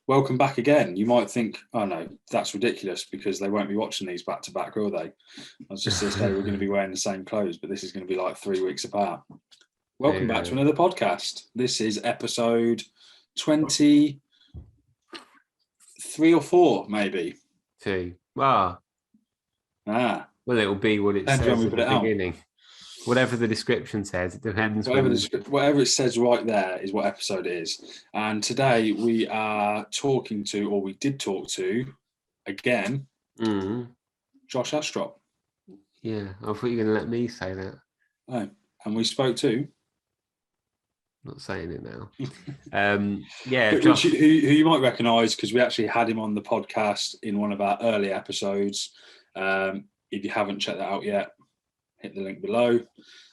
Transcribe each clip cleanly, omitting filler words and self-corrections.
welcome back again. You might think, oh no, that's ridiculous because they won't be watching these back to back, will they? I was just to say we're going to be wearing the same clothes, but this is going to be like 3 weeks apart. Welcome back to another podcast. This is episode 23 or 4, maybe. 2. Well, it'll be what it says at the beginning. Whatever the description says, it depends. Whatever it says right there is what episode it is. And today we are talking to, or we did talk to, again, Josh Astrop. Yeah, I thought you were going to let me say that. Oh, and we spoke to... Not saying it now. Josh, who you might recognise because we actually had him on the podcast in one of our early episodes. If you haven't checked that out yet, hit the link below.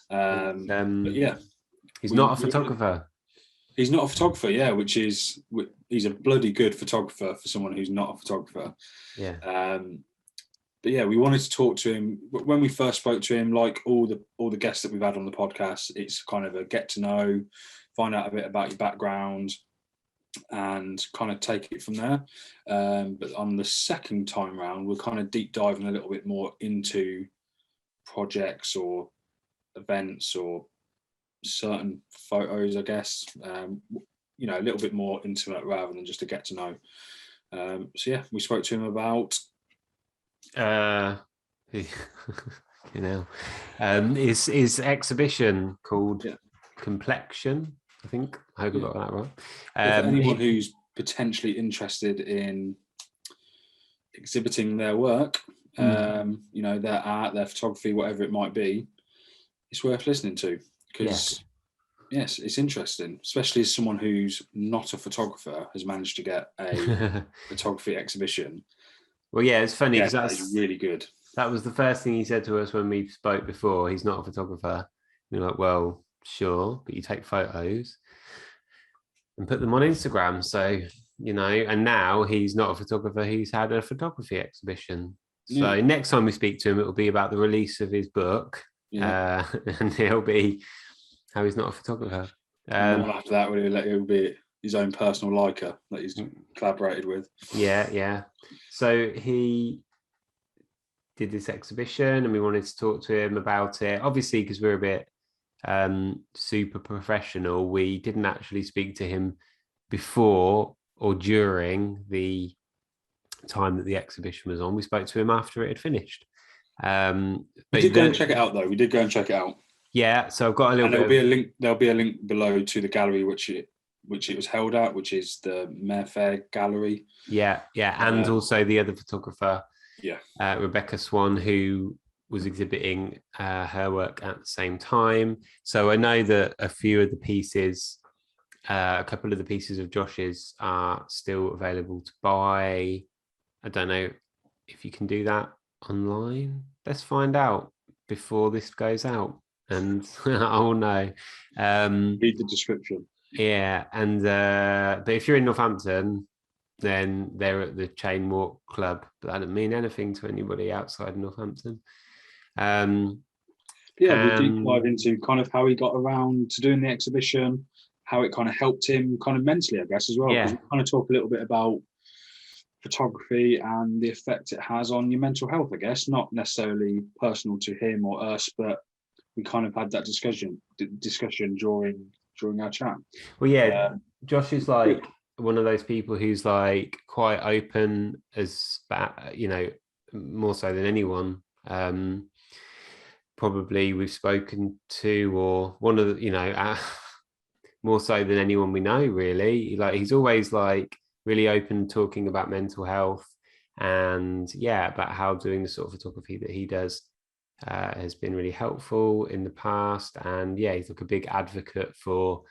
But yeah, he's not a photographer. He's not a photographer, yeah, he's a bloody good photographer for someone who's not a photographer. Yeah. But yeah, we wanted to talk to him. When we first spoke to him, like all the guests that we've had on the podcast, it's kind of a get to know, find out a bit about your background, and kind of take it from there. But on the second time round, we're kind of deep diving a little bit more into projects or events or certain photos, I guess. A little bit more intimate rather than just a get to know. So yeah, we spoke to him about his exhibition called Complexion, I think. I hope I got that right. Anyone who's potentially interested in exhibiting their work, their art, their photography, whatever it might be, it's worth listening to because yes, it's interesting, especially as someone who's not a photographer has managed to get a photography exhibition. Well, yeah, it's funny because that's really good. That was the first thing he said to us when we spoke before. He's not a photographer. We're like, well, sure, but you take photos and put them on Instagram. So, and now he's not a photographer. He's had a photography exhibition. So next time we speak to him, it will be about the release of his book. And it'll be how he's not a photographer. After that, it'll be his own personal liker that he's collaborated with. Yeah. So he did this exhibition and we wanted to talk to him about it. Obviously, because we're a bit super professional, we didn't actually speak to him before or during the time that the exhibition was on. We spoke to him after it had finished. We did go and check it out, though. Yeah, so I've got a little bit. There'll be a link below to the gallery which it was held at, which is the Marefair Gallery. Yeah, and also the other photographer, Rebecca Swan, who was exhibiting her work at the same time. So I know that a couple of the pieces of Josh's are still available to buy. I don't know if you can do that online. Let's find out before this goes out, and I'll know. Read the description. Yeah, and but if you're in Northampton, then they're at the Chain Walk Club. But that doesn't mean anything to anybody outside Northampton. We deep dive into kind of how he got around to doing the exhibition, how it kind of helped him kind of mentally, I guess, as well. Yeah. We kind of talk a little bit about photography and the effect it has on your mental health, I guess, not necessarily personal to him or us, but we kind of had that discussion during our chat. Well, Josh is like one of those people who's like quite open, more so than anyone. Probably we've spoken to, or one of the, more so than anyone we know, really. Like he's always like really open talking about mental health and about how doing the sort of photography that he does has been really helpful in the past. And he's like a big advocate for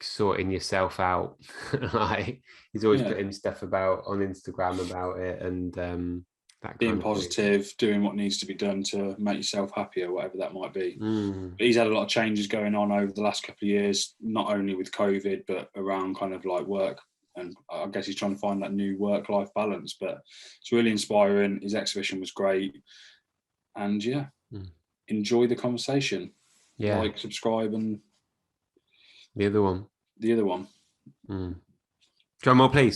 sorting yourself out. Like he's always putting stuff on Instagram about it, and that being positive, doing what needs to be done to make yourself happier, whatever that might be. But he's had a lot of changes going on over the last couple of years, not only with COVID, but around kind of like work. And I guess he's trying to find that new work-life balance. But it's really inspiring. His exhibition was great. And enjoy the conversation. Like, subscribe, and the other one. Drum roll, please.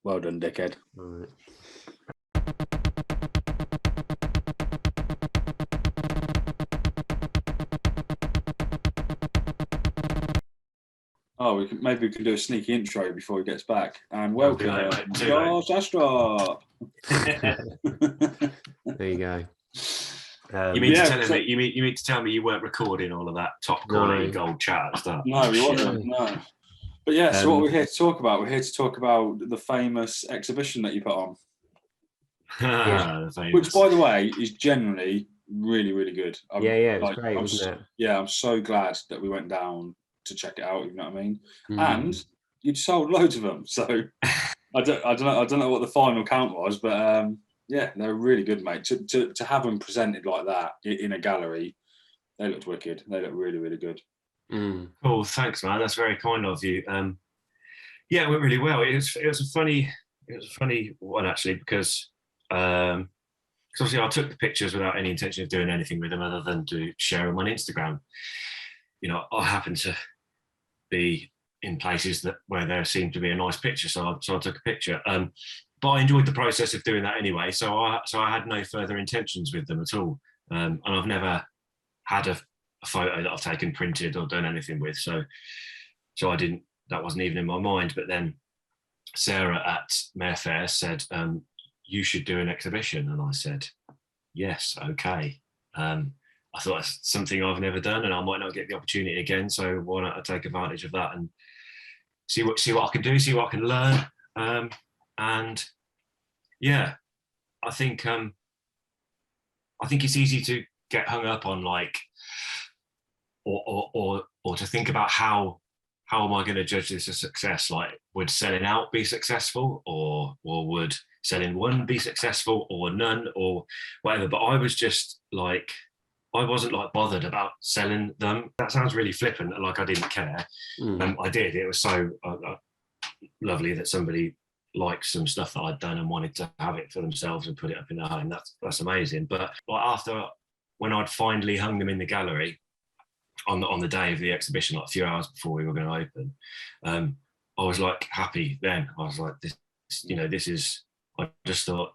Well done, dickhead. All right. Oh, maybe we can do a sneaky intro before he gets back. And welcome, Josh Astrop. There you go. You mean to tell me you weren't recording all of that top quality gold chat and stuff? No, we wasn't. No. But yeah, so what we're here to talk about? We're here to talk about the famous exhibition that you put on. Which, by the way, is generally really, really good. It was great, wasn't it? Yeah, I'm so glad that we went down to check it out. You know what I mean? And you'd sold loads of them, so I don't know what the final count was, but yeah, they're really good, mate. To have them presented like that in a gallery, they looked wicked. They look really, really good. Oh, thanks, man. That's very kind of you. Yeah, it went really well. It was a funny one actually, because obviously I took the pictures without any intention of doing anything with them other than to share them on Instagram. You know, I happened to be in places where there seemed to be a nice picture, so I took a picture. But I enjoyed the process of doing that anyway, so I had no further intentions with them at all. And I've never had a photo that I've taken, printed, or done anything with, so I didn't. That wasn't even in my mind. But then Sarah at Marefair said, "You should do an exhibition," and I said, "Yes, okay." I thought it's something I've never done, and I might not get the opportunity again. So why not I take advantage of that and see what I can do, see what I can learn, and yeah, I think it's easy to get hung up on like, or to think about how am I going to judge this a success? Like, would selling out be successful, or would selling one be successful, or none, or whatever? But I was just like, I wasn't like bothered about selling them. That sounds really flippant, like I didn't care. I did. It was so lovely that somebody liked some stuff that I'd done and wanted to have it for themselves and put it up in their home. That's amazing. But like when I'd finally hung them in the gallery on the day of the exhibition, like a few hours before we were going to open, I was like happy then. I was like, this is. I just thought.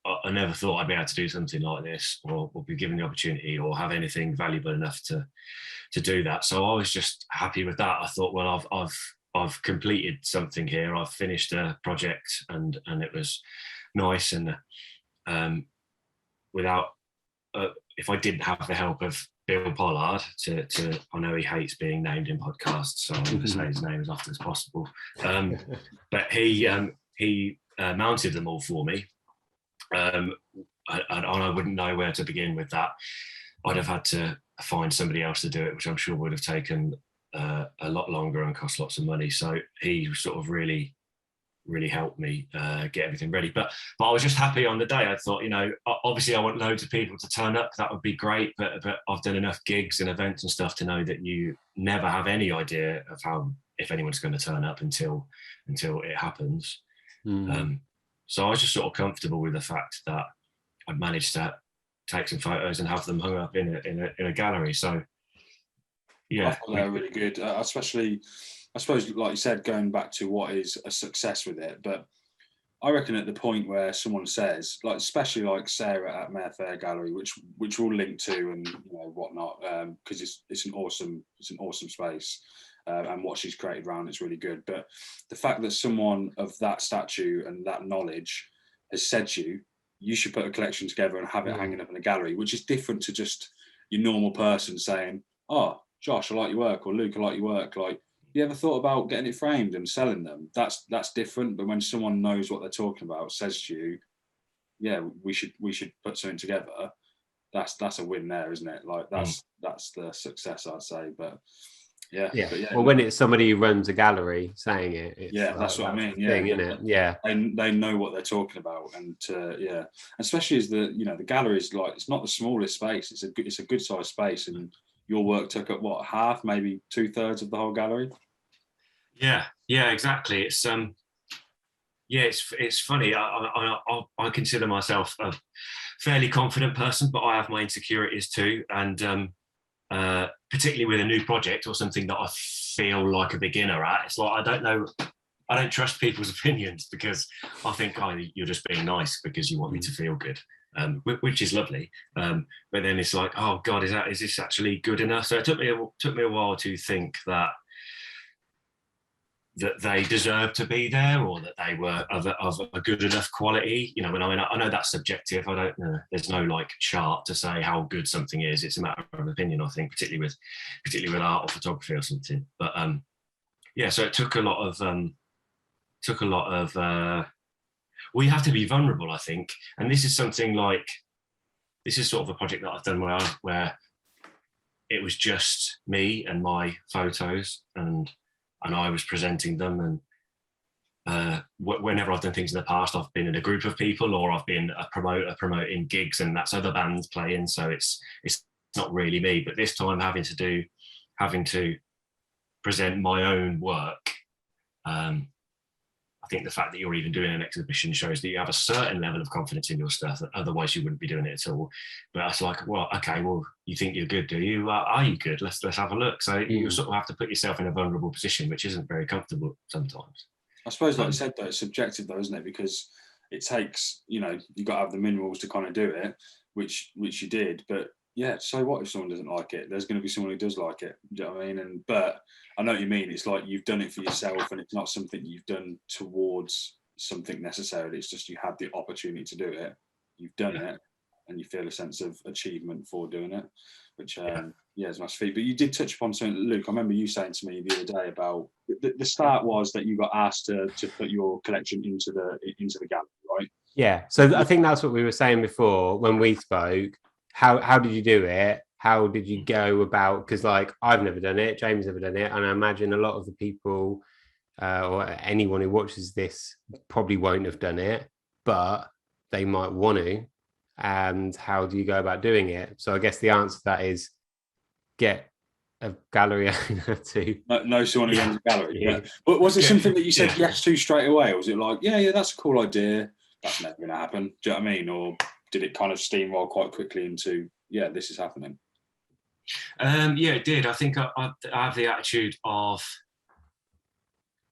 I never thought I'd be able to do something like this, or be given the opportunity, or have anything valuable enough to do that. So I was just happy with that. I thought, well, I've completed something here. I've finished a project, and it was nice. And without, if I didn't have the help of Bill Pollard, I know he hates being named in podcasts, so I'm going to say his name as often as possible. But he mounted them all for me. And I wouldn't know where to begin with that. I'd have had to find somebody else to do it, which I'm sure would have taken a lot longer and cost lots of money. So he sort of really, really helped me get everything ready. But I was just happy on the day. I thought, obviously I want loads of people to turn up. That would be great. But I've done enough gigs and events and stuff to know that you never have any idea of if anyone's going to turn up until it happens. So I was just sort of comfortable with the fact that I'd managed to take some photos and have them hung up in a gallery. So yeah, I thought they were really good, especially, I suppose, like you said, going back to what is a success with it. But I reckon at the point where someone says, like, especially like Sarah at Marefair Gallery, which we'll link to and whatnot, because it's an awesome space. And what she's created around it's really good. But the fact that someone of that stature and that knowledge has said to you should put a collection together and have it hanging up in a gallery, which is different to just your normal person saying, "Oh, Josh, I like your work," or "Luke, I like your work." Like, you ever thought about getting it framed and selling them? That's different. But when someone knows what they're talking about, says to you, "Yeah, we should put something together," that's a win there, isn't it? Like that's the success, I'd say. But yeah. Well, when it's somebody who runs a gallery saying it, it's that's what I mean. Thing, isn't it? Yeah, and they know what they're talking about, and especially as the gallery is like, it's not the smallest space. It's a good sized space, and your work took up what, half, maybe 2/3 of the whole gallery. Yeah, exactly. It's it's funny. I consider myself a fairly confident person, but I have my insecurities too, and particularly with a new project or something that I feel like a beginner at. It's like I don't know I don't trust people's opinions, because I think, oh, you're just being nice because you want me to feel good, which is lovely. But then it's like, oh God, is this actually good enough? So it took me a while to think that they deserved to be there, or that they were of a good enough quality. You know, and I know that's subjective. I don't know. There's no like chart to say how good something is. It's a matter of opinion, I think, particularly with art or photography or something. But yeah, so it took a lot of well, you have to be vulnerable, I think. And this is something like, this is sort of a project that I've done where it was just me and my photos, and I was presenting them. And whenever I've done things in the past, I've been in a group of people, or I've been a promoter promoting gigs, and that's other bands playing. So it's not really me. But this time, having to present my own work, I think the fact that you're even doing an exhibition shows that you have a certain level of confidence in your stuff. Otherwise, you wouldn't be doing it at all. But it's like, well, okay, well, you think you're good, do you? Are you good? Let's have a look. So you sort of have to put yourself in a vulnerable position, which isn't very comfortable sometimes. I suppose, like you said, though, it's subjective, though, isn't it? Because it takes, you've got to have the minerals to kind of do it, which you did. But yeah, so what if someone doesn't like it? There's going to be someone who does like it. Do you know what I mean? But I know what you mean. It's like you've done it for yourself, and it's not something you've done towards something necessarily. It's just you had the opportunity to do it. You've done it, and you feel a sense of achievement for doing it, which is nice feat. But you did touch upon something, Luke. I remember you saying to me the other day about the start was that you got asked to put your collection into the gallery, right? Yeah. So I think that's what we were saying before when we spoke. How did you do it? How did you go about? Because like I've never done it, James never done it, and I imagine a lot of the people or anyone who watches this probably won't have done it, but they might want to. And how do you go about doing it? So I guess the answer to that is get a gallery owner to know someone who owns a gallery. Yeah. But was it something that you said yes to straight away, or was it like, yeah, that's a cool idea, that's never going to happen? Do you know what I mean? Or did it kind of steamroll quite quickly into, yeah, this is happening? Yeah, it did. I think I have the attitude of,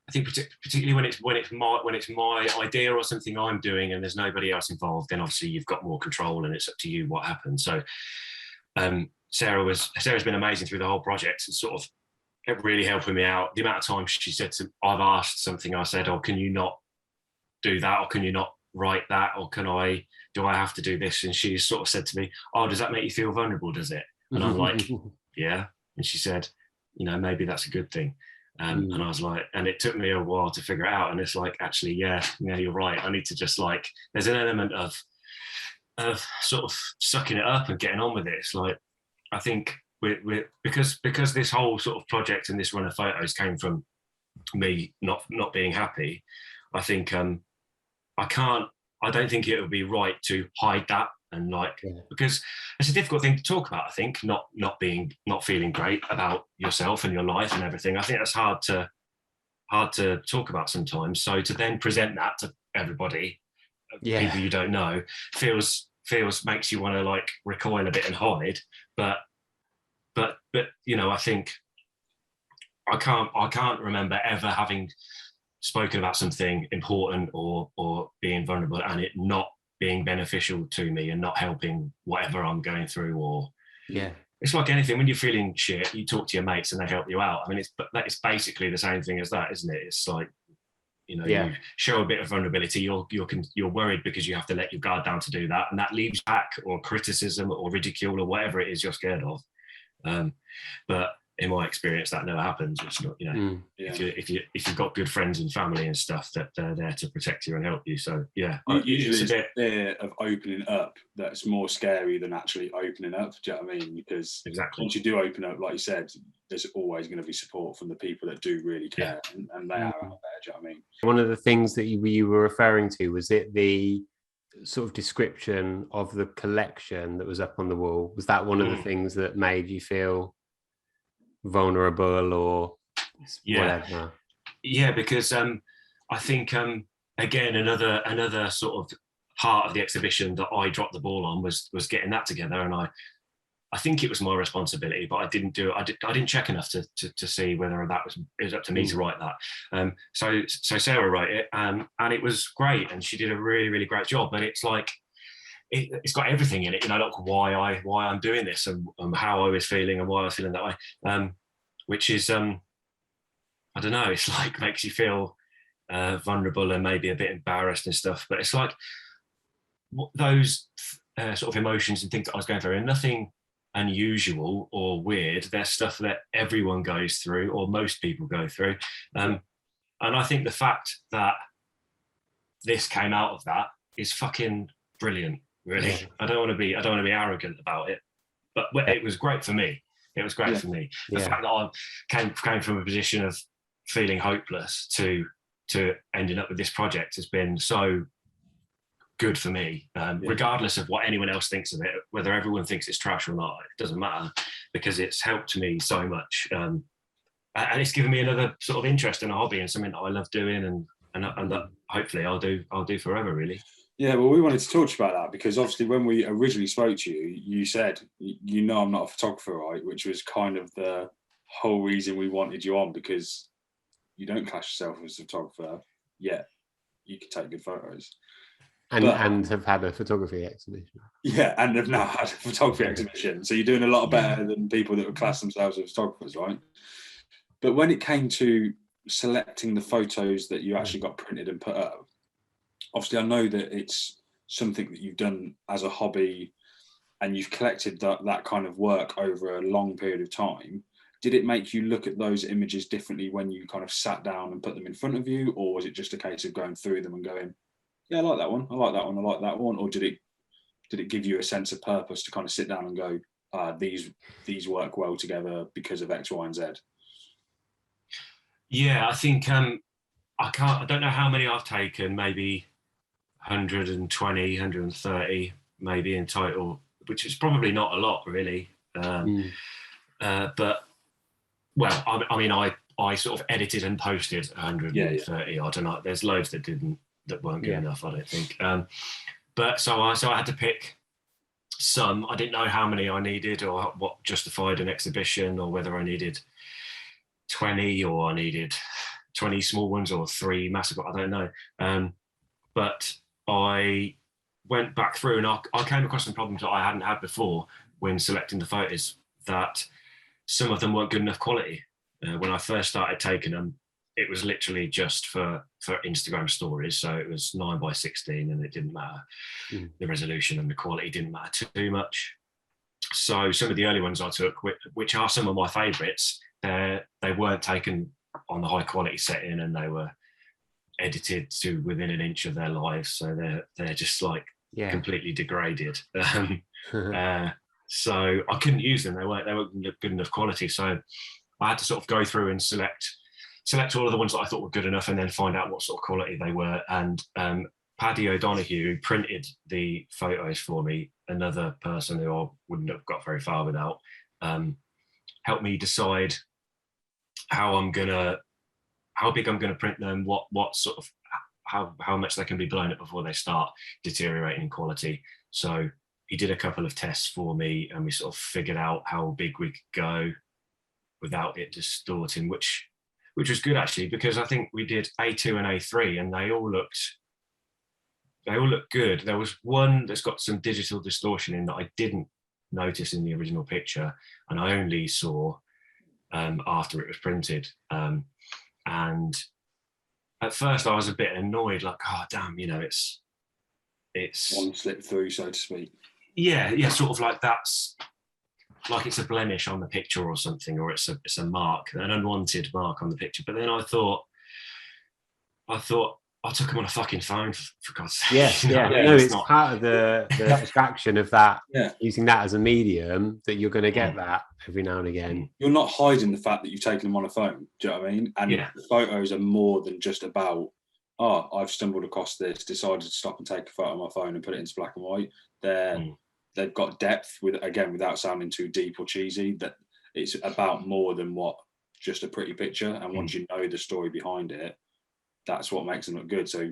I think particularly when it's my idea or something I'm doing and there's nobody else involved, then obviously you've got more control and it's up to you what happens. So Sarah's been amazing through the whole project and sort of kept really helping me out. The amount of times she said I've asked something, I said, oh, can you not do that, or can you not write that, or do I have to do this? And she sort of said to me, oh, does that make you feel vulnerable, does it? And I'm like, yeah. And she said, maybe that's a good thing. And I was like, and it took me a while to figure it out. And it's like, actually, yeah, you're right. I need to just like, there's an element of sort of sucking it up and getting on with it. It's like, I think because this whole sort of project and this run of photos came from me not being happy, I think I don't think it would be right to hide that, and because it's a difficult thing to talk about. I think not feeling great about yourself and your life and everything. I think that's hard to talk about sometimes. So to then present that to everybody, people you don't know, feels makes you want to like recoil a bit and hide. But I think I can't remember ever having spoken about something important or being vulnerable and it not being beneficial to me and not helping whatever I'm going through. Or it's like anything, when you're feeling shit, you talk to your mates and they help you out. I mean, it's basically the same thing as that, isn't it? It's like, you show a bit of vulnerability, you're worried because you have to let your guard down to do that, and that leaves back or criticism or ridicule or whatever it is you're scared of. But in my experience, that never happens. It's not, if you've got good friends and family and stuff that they're there to protect you and help you. So usually it's a bit of opening up that's more scary than actually opening up. Do you know what I mean? Because once you do open up, like you said, there's always going to be support from the people that do really care, and they are out there. Do you know what I mean? One of the things that you were referring to, was it the sort of description of the collection that was up on the wall? Was that one of the things that made you feel vulnerable or whatever? Because I think again another sort of part of the exhibition that I dropped the ball on was getting that together, and I think it was my responsibility, but I didn't do it. I didn't check enough to see whether it was up to me to write that. So Sarah wrote it, and it was great, and she did a really, really great job. But it's like it's got everything in it, like why I'm doing this and how I was feeling and why I was feeling that way. Which is I don't know. It's like makes you feel vulnerable and maybe a bit embarrassed and stuff. But it's like those sort of emotions and things that I was going through, and nothing unusual or weird. They're stuff that everyone goes through, or most people go through. And I think the fact that this came out of that is fucking brilliant. Really, I don't want to be arrogant about it, but it was great for me. It was great for me. The fact that I came from a position of feeling hopeless to ending up with this project has been so good for me, regardless of what anyone else thinks of it, whether everyone thinks it's trash or not. It doesn't matter, because it's helped me so much, and it's given me another sort of interest in a hobby and something that I love doing, and that hopefully I'll do forever, really. Yeah, well, we wanted to talk to you about that because obviously when we originally spoke to you, you said, I'm not a photographer, right? Which was kind of the whole reason we wanted you on, because you don't class yourself as a photographer, yet you can take good photos. And have had a photography exhibition. Yeah, and have now had a photography exhibition. So you're doing a lot better than people that would class themselves as photographers, right? But when it came to selecting the photos that you actually got printed and put up, obviously I know that it's something that you've done as a hobby and you've collected that kind of work over a long period of time. Did it make you look at those images differently when you kind of sat down and put them in front of you, or was it just a case of going through them and going, yeah, I like that one, I like that one, I like that one? Or did it give you a sense of purpose to kind of sit down and go, these work well together because of X, Y, and Z? Yeah, I think I don't know how many I've taken, maybe 120, 130 maybe in total, which is probably not a lot, really. But well, I mean, I sort of edited and posted 130 odd, and there's loads that weren't good enough, I don't think. But so I had to pick some. I didn't know how many I needed or what justified an exhibition, or whether I needed 20 or I needed 20 small ones or 3 massive. I don't know. But I went back through and I came across some problems that I hadn't had before when selecting the photos, that some of them weren't good enough quality. When I first started taking them, it was literally just for Instagram stories. So it was 9:16 and it didn't matter. The resolution and the quality didn't matter too much. So some of the early ones I took, which are some of my favorites, they weren't taken on the high quality setting, and they were edited to within an inch of their lives. So they're just like completely degraded. So I couldn't use them. They weren't good enough quality. So I had to sort of go through and select all of the ones that I thought were good enough, and then find out what sort of quality they were. And Paddy O'Donoghue, who printed the photos for me, another person who I wouldn't have got very far without, helped me decide how big I'm gonna print them, what sort of how much they can be blown up before they start deteriorating in quality. So he did a couple of tests for me, and we sort of figured out how big we could go without it distorting, which was good actually, because I think we did A2 and A3 and they all looked good. There was one that's got some digital distortion in that I didn't notice in the original picture, and I only saw after it was printed. And at first I was a bit annoyed, like, oh damn, it's one slip through, so to speak. Yeah, sort of like that's like it's a blemish on the picture or something, or it's a mark, an unwanted mark on the picture. But then I thought I took them on a fucking phone, for God's sake. No, it's not part of the abstraction of that, using that as a medium, that you're going to get that every now and again. You're not hiding the fact that you've taken them on a phone. Do you know what I mean? And the photos are more than just about, I've stumbled across this, decided to stop and take a photo on my phone and put it into black and white. They've got depth, without sounding too deep or cheesy, that it's about more than what just a pretty picture. And once you know the story behind it, that's what makes them look good. So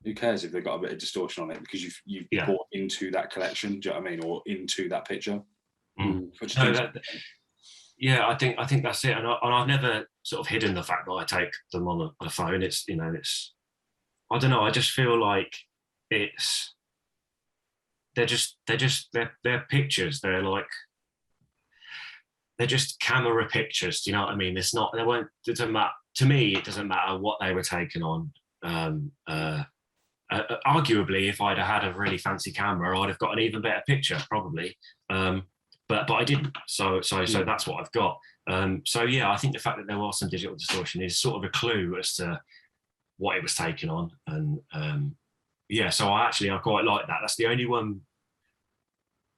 who cares if they've got a bit of distortion on it, because you've bought into that collection, do you know what I mean, or into that picture. Which No, yeah, I think that's it, and I've never sort of hidden the fact that I take them on a phone. It's I don't know. I just feel like they're pictures. They're just camera pictures. Do you know what I mean? It's not. It doesn't matter to me. It doesn't matter what they were taken on. Arguably, if I'd have had a really fancy camera, I'd have got an even better picture, probably. But I didn't. So that's what I've got. So yeah, I think the fact that there was some digital distortion is sort of a clue as to what it was taken on, and yeah. So I quite like that. That's the only one.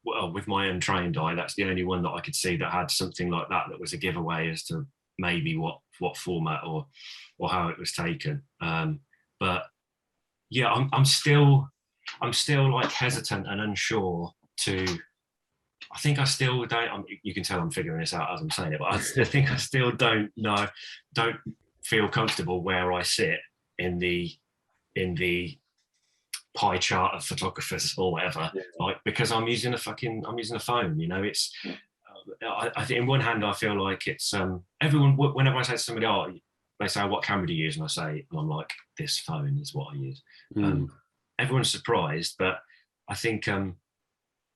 Well, with my untrained eye, that's the only one that I could see that had something like that was a giveaway as to maybe what format or how it was taken. But yeah, I'm still like hesitant and unsure to. I think I still don't. You can tell I'm figuring this out as I'm saying it, but I think I still don't feel comfortable where I sit in the pie chart of photographers or whatever. Yeah. Like, because I'm using a phone. It's. I think in one hand I feel like it's everyone. Whenever I say to somebody, they say, "What camera do you use?" and I'm like, "This phone is what I use." Everyone's surprised, but I think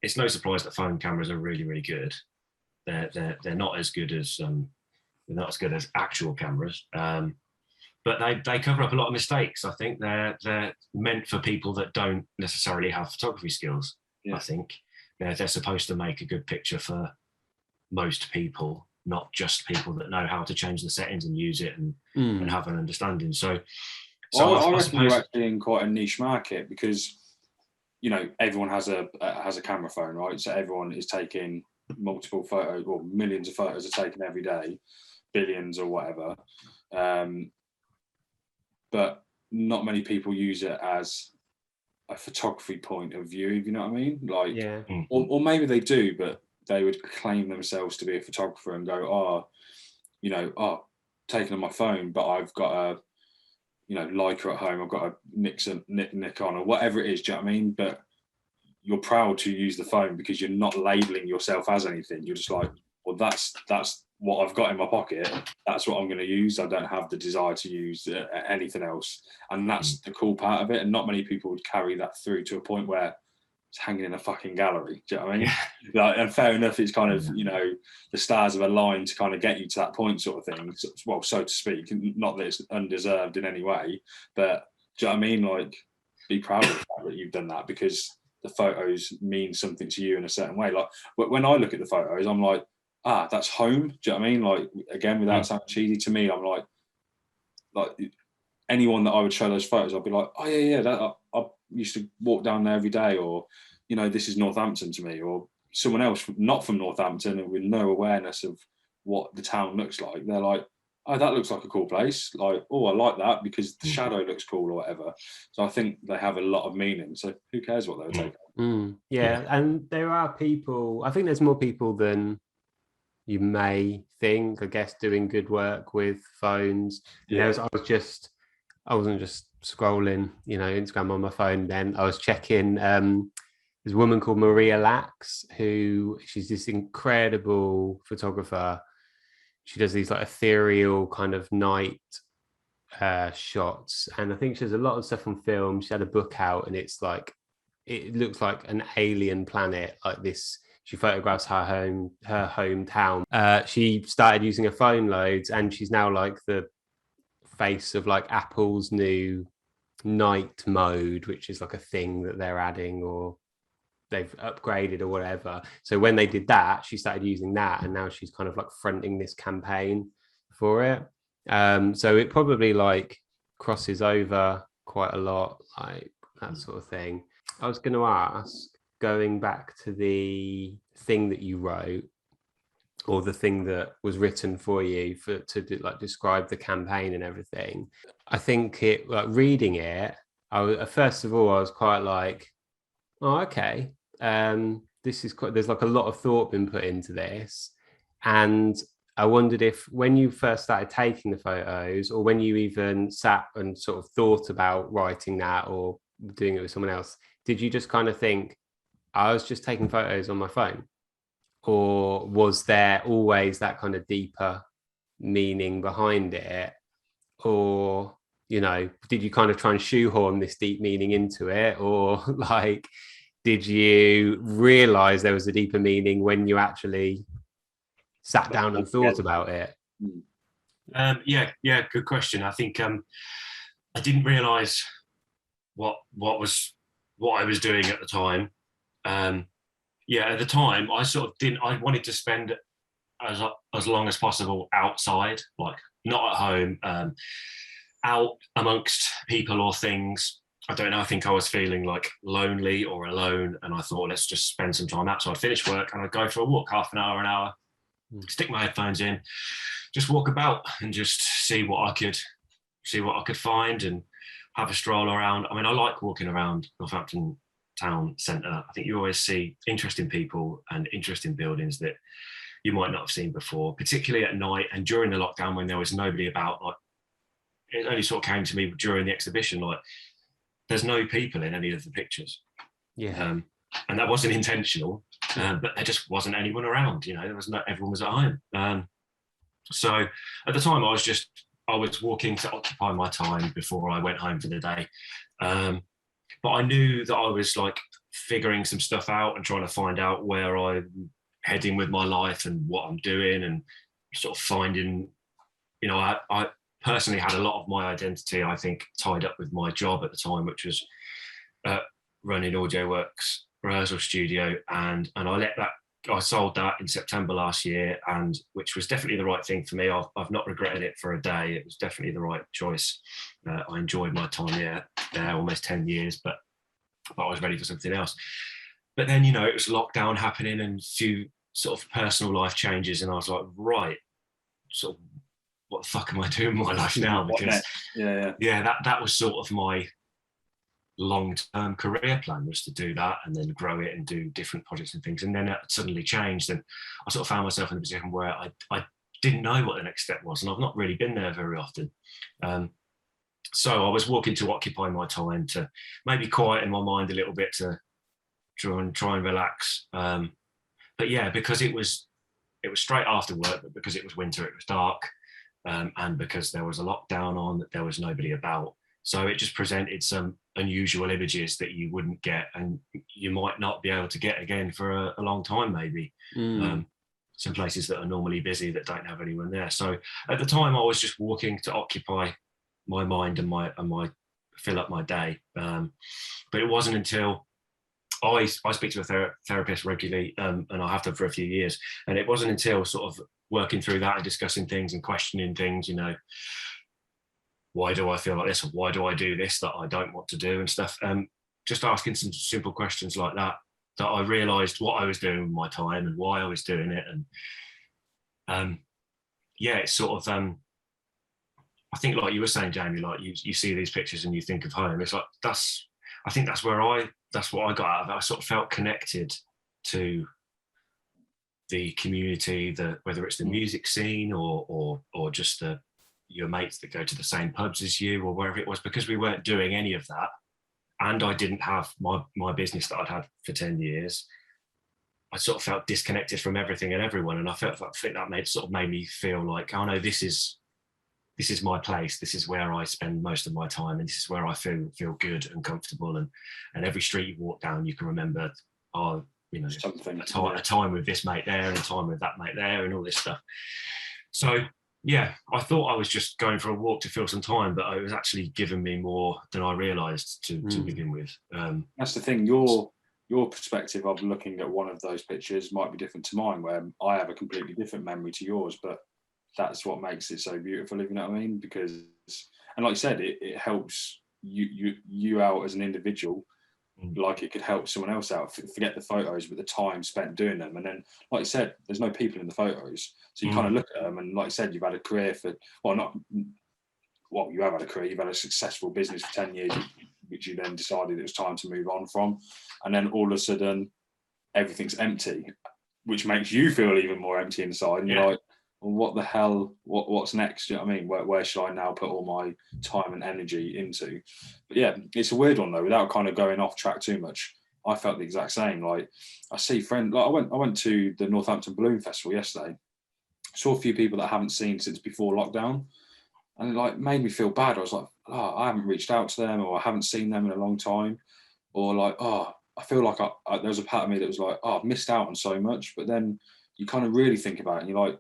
it's no surprise that phone cameras are really, really good. They're not as good as actual cameras, but they cover up a lot of mistakes. I think they're meant for people that don't necessarily have photography skills. Yeah. I think they're supposed to make a good picture for most people, not just people that know how to change the settings and use it and have an understanding. So I reckon you're actually in quite a niche market because everyone has a camera phone, right? So everyone is taking multiple photos, or millions of photos are taken every day, billions or whatever. But not many people use it as a photography point of view, if you know what I mean? Like, yeah. Or maybe they do, but they would claim themselves to be a photographer and go, taken on my phone, but I've got a Leica at home, I've got a Nikon or whatever it is, do you know what I mean? But you're proud to use the phone because you're not labeling yourself as anything. You're just like, well, that's what I've got in my pocket. That's what I'm going to use. I don't have the desire to use anything else. And that's the cool part of it. And not many people would carry that through to a point where it's hanging in a fucking gallery. Do you know what I mean? Yeah. And fair enough, it's kind of, the stars have aligned to kind of get you to that point sort of thing. Well, so to speak, not that it's undeserved in any way, but do you know what I mean? Like, be proud of the fact that you've done that because the photos mean something to you in a certain way. Like when I look at the photos, I'm like, that's home. Do you know what I mean? Like, again, without sounding cheesy, to me, I'm like anyone that I would show those photos, I'd be like, oh yeah, I used to walk down there every day, or this is Northampton to me, or someone else not from Northampton and with no awareness of what the town looks like. They're like, oh, that looks like a cool place. Like, oh, I like that because the shadow looks cool or whatever. So I think they have a lot of meaning. So who cares what they were taking? Yeah, and there are people. I think there's more people than you may think, I guess, doing good work with phones. Yeah. I wasn't just scrolling, Instagram on my phone then. I was checking there's a woman called Maria Lax, she's this incredible photographer. She does these like ethereal kind of night shots. And I think she does a lot of stuff on film. She had a book out and it's like, it looks like an alien planet, like this. She photographs her hometown. She started using her phone loads, and she's now like the face of like Apple's new night mode, which is like a thing that they're adding or they've upgraded or whatever. So when they did that, she started using that, and now she's kind of like fronting this campaign for it. So it probably like crosses over quite a lot, like that sort of thing. I was going to ask, going back to the thing that you wrote, or the thing that was written for you to like describe the campaign and everything. I think it, like reading it, first of all, I was quite like, oh, okay. This is quite, there's like a lot of thought been put into this. And I wondered if when you first started taking the photos, or when you even sat and sort of thought about writing that or doing it with someone else, did you just kind of think, I was just taking photos on my phone? or was there always that kind of deeper meaning behind it? Or, you know, did you kind of try and shoehorn this deep meaning into it? Or like, did you realize there was a deeper meaning when you actually sat down and thought about it? Yeah, good question. I think I didn't realize what I was doing at the time. At the time I sort of didn't. I wanted to spend as long as possible outside, like not at home, out amongst people or things. I don't know. I think I was feeling like lonely or alone, and I thought, let's just spend some time outside. Finish work, and I'd go for a walk, half an hour, stick my headphones in, just walk about and just see what I could find and have a stroll around. I mean, I like walking around Northampton town centre. I think you always see interesting people and interesting buildings that you might not have seen before, particularly at night and during the lockdown when there was nobody about. Like, it only sort of came to me during the exhibition, like, there's no people in any of the pictures. And that wasn't intentional, but there just wasn't anyone around. You know, everyone was at home. So at the time, I was walking to occupy my time before I went home for the day. But I knew that I was like figuring some stuff out and trying to find out where I'm heading with my life and what I'm doing, and sort of finding, you know, I personally had a lot of my identity, I think, tied up with my job at the time, which was running Audio Works rehearsal studio, and I sold that in September last year, and which was definitely the right thing for me. I've not regretted it for a day. It was definitely the right choice. I enjoyed my time there almost 10 years, but I was ready for something else. But then, you know, it was lockdown happening and a few sort of personal life changes, and I was like, right, sort of, what the fuck am I doing with my life now? Because that was sort of my long-term career plan, was to do that and then grow it and do different projects and things. And then it suddenly changed, and I sort of found myself in a position where I didn't know what the next step was, and I've not really been there very often. So I was walking to occupy my time, to maybe quieten my mind a little bit, to try and relax. But yeah, because it was straight after work, but because it was winter, it was dark, and because there was a lockdown on, there was nobody about. So it just presented some unusual images that you wouldn't get, and you might not be able to get again for a long time, maybe. Some places that are normally busy that don't have anyone there. So at the time, I was just walking to occupy my mind and my fill up my day. But it wasn't until I speak to a therapist regularly, and I have done for a few years, and it wasn't until sort of working through that and discussing things and questioning things, you know, why do I feel like this, or why do I do this that I don't want to do and stuff, just asking some simple questions like that I realized what I was doing with my time and why I was doing it. And it's sort of I think, like you were saying, Jamie, like you see these pictures and you think of home. It's like I think that's what I got out of it. I sort of felt connected to the community, whether it's the music scene or just your mates that go to the same pubs as you or wherever it was, because we weren't doing any of that. And I didn't have my business that I'd had for 10 years. I sort of felt disconnected from everything and everyone. And I think that made me feel like, oh no, this is my place. This is where I spend most of my time, and this is where I feel good and comfortable. And every street you walk down, you can remember, oh, you know, a time with this mate there and a time with that mate there and all this stuff. So yeah, I thought I was just going for a walk to fill some time, but it was actually giving me more than I realised to begin with. That's the thing. Your perspective of looking at one of those pictures might be different to mine, where I have a completely different memory to yours, but that's what makes it so beautiful, if you know what I mean. Because, and like you said, it helps you out as an individual, like it could help someone else out. Forget the photos, but the time spent doing them. And then, like you said, there's no people in the photos, so you kind of look at them, and like you said, you've had a career you have had a career, you've had a successful business for 10 years, which you then decided it was time to move on from, and then all of a sudden everything's empty, which makes you feel even more empty inside, and you're like, well, what the hell, what's next? You know what I mean? Where should I now put all my time and energy into? But yeah, it's a weird one though, without kind of going off track too much. I felt the exact same. Like I see friends, like I went to the Northampton Balloon Festival yesterday, saw a few people that I haven't seen since before lockdown, and it like made me feel bad. I was like, oh, I haven't reached out to them, or I haven't seen them in a long time, or like, oh, I feel like there was a part of me that was like, oh, I've missed out on so much. But then you kind of really think about it, and you're like,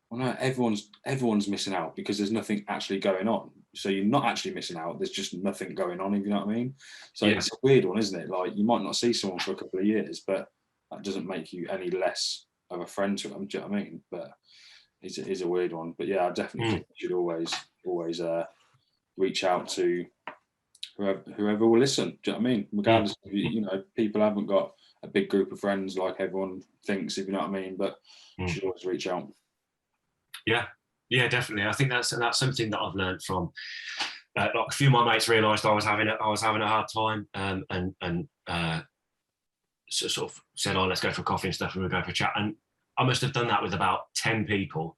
well, no, everyone's missing out because there's nothing actually going on. So you're not actually missing out. There's just nothing going on, if you know what I mean. So It's a weird one, isn't it? Like you might not see someone for a couple of years, but that doesn't make you any less of a friend to them. Do you know what I mean? But it's a weird one. But yeah, I definitely think you should always reach out to whoever will listen. Do you know what I mean? Regardless, you know, people haven't got a big group of friends like everyone thinks, if you know what I mean. But you should always reach out. Yeah, definitely. I think that's something that I've learned from. Like a few of my mates realised I was having a hard time, and sort of said, "Oh, let's go for coffee and stuff," and we'll go for a chat. And I must have done that with about 10 people,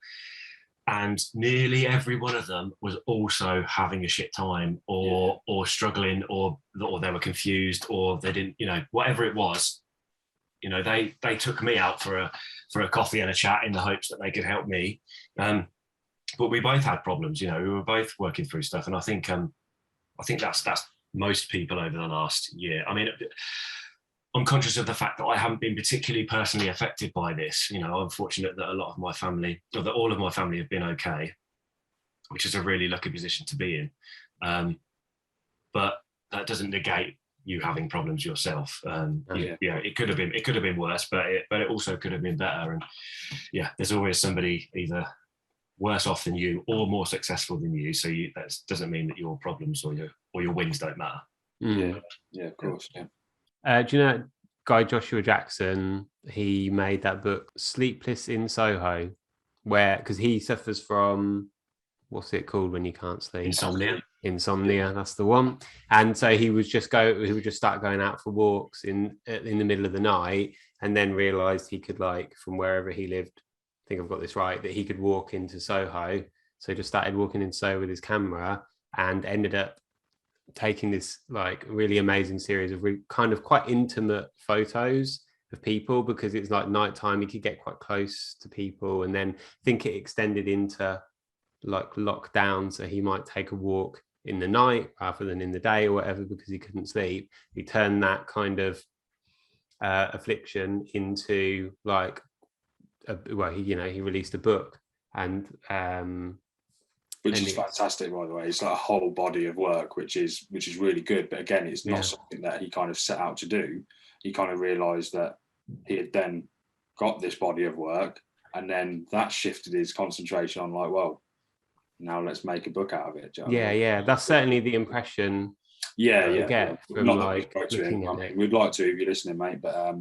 and nearly every one of them was also having a shit time, or struggling, or they were confused, or they didn't, you know, whatever it was. You know, they took me out for a coffee and a chat in the hopes that they could help me. But we both had problems, you know, we were both working through stuff. And I think that's most people over the last year. I mean, I'm conscious of the fact that I haven't been particularly personally affected by this. You know, I'm fortunate that a lot of my family, or that all of my family have been okay, which is a really lucky position to be in. But that doesn't negate you having problems yourself. It could have been worse, but it also could have been better. And yeah, there's always somebody either worse off than you or more successful than you. So that doesn't mean that your problems or your wins don't matter. Yeah, of course. Do you know guy Joshua Jackson? He made that book Sleepless in Soho, because he suffers from, what's it called when you can't sleep? Insomnia, that's the one. And so he would just start going out for walks in the middle of the night, and then realized he could, like, from wherever he lived, I think I've got this right, that he could walk into Soho. So he just started walking in Soho with his camera, and ended up taking this like really amazing series of kind of quite intimate photos of people, because it's like nighttime, he could get quite close to people. And then I think it extended into like lockdown, so he might take a walk in the night rather than in the day or whatever, because he couldn't sleep. He turned that kind of affliction into like he released a book, and which is fantastic, by the way. It's like a whole body of work, which is really good. But again, it's not something that he kind of set out to do. He kind of realized that he had then got this body of work, and then that shifted his concentration on, like, well, now let's make a book out of it. That's certainly the impression I get from like looking at it. We'd like to, if you're listening, mate, but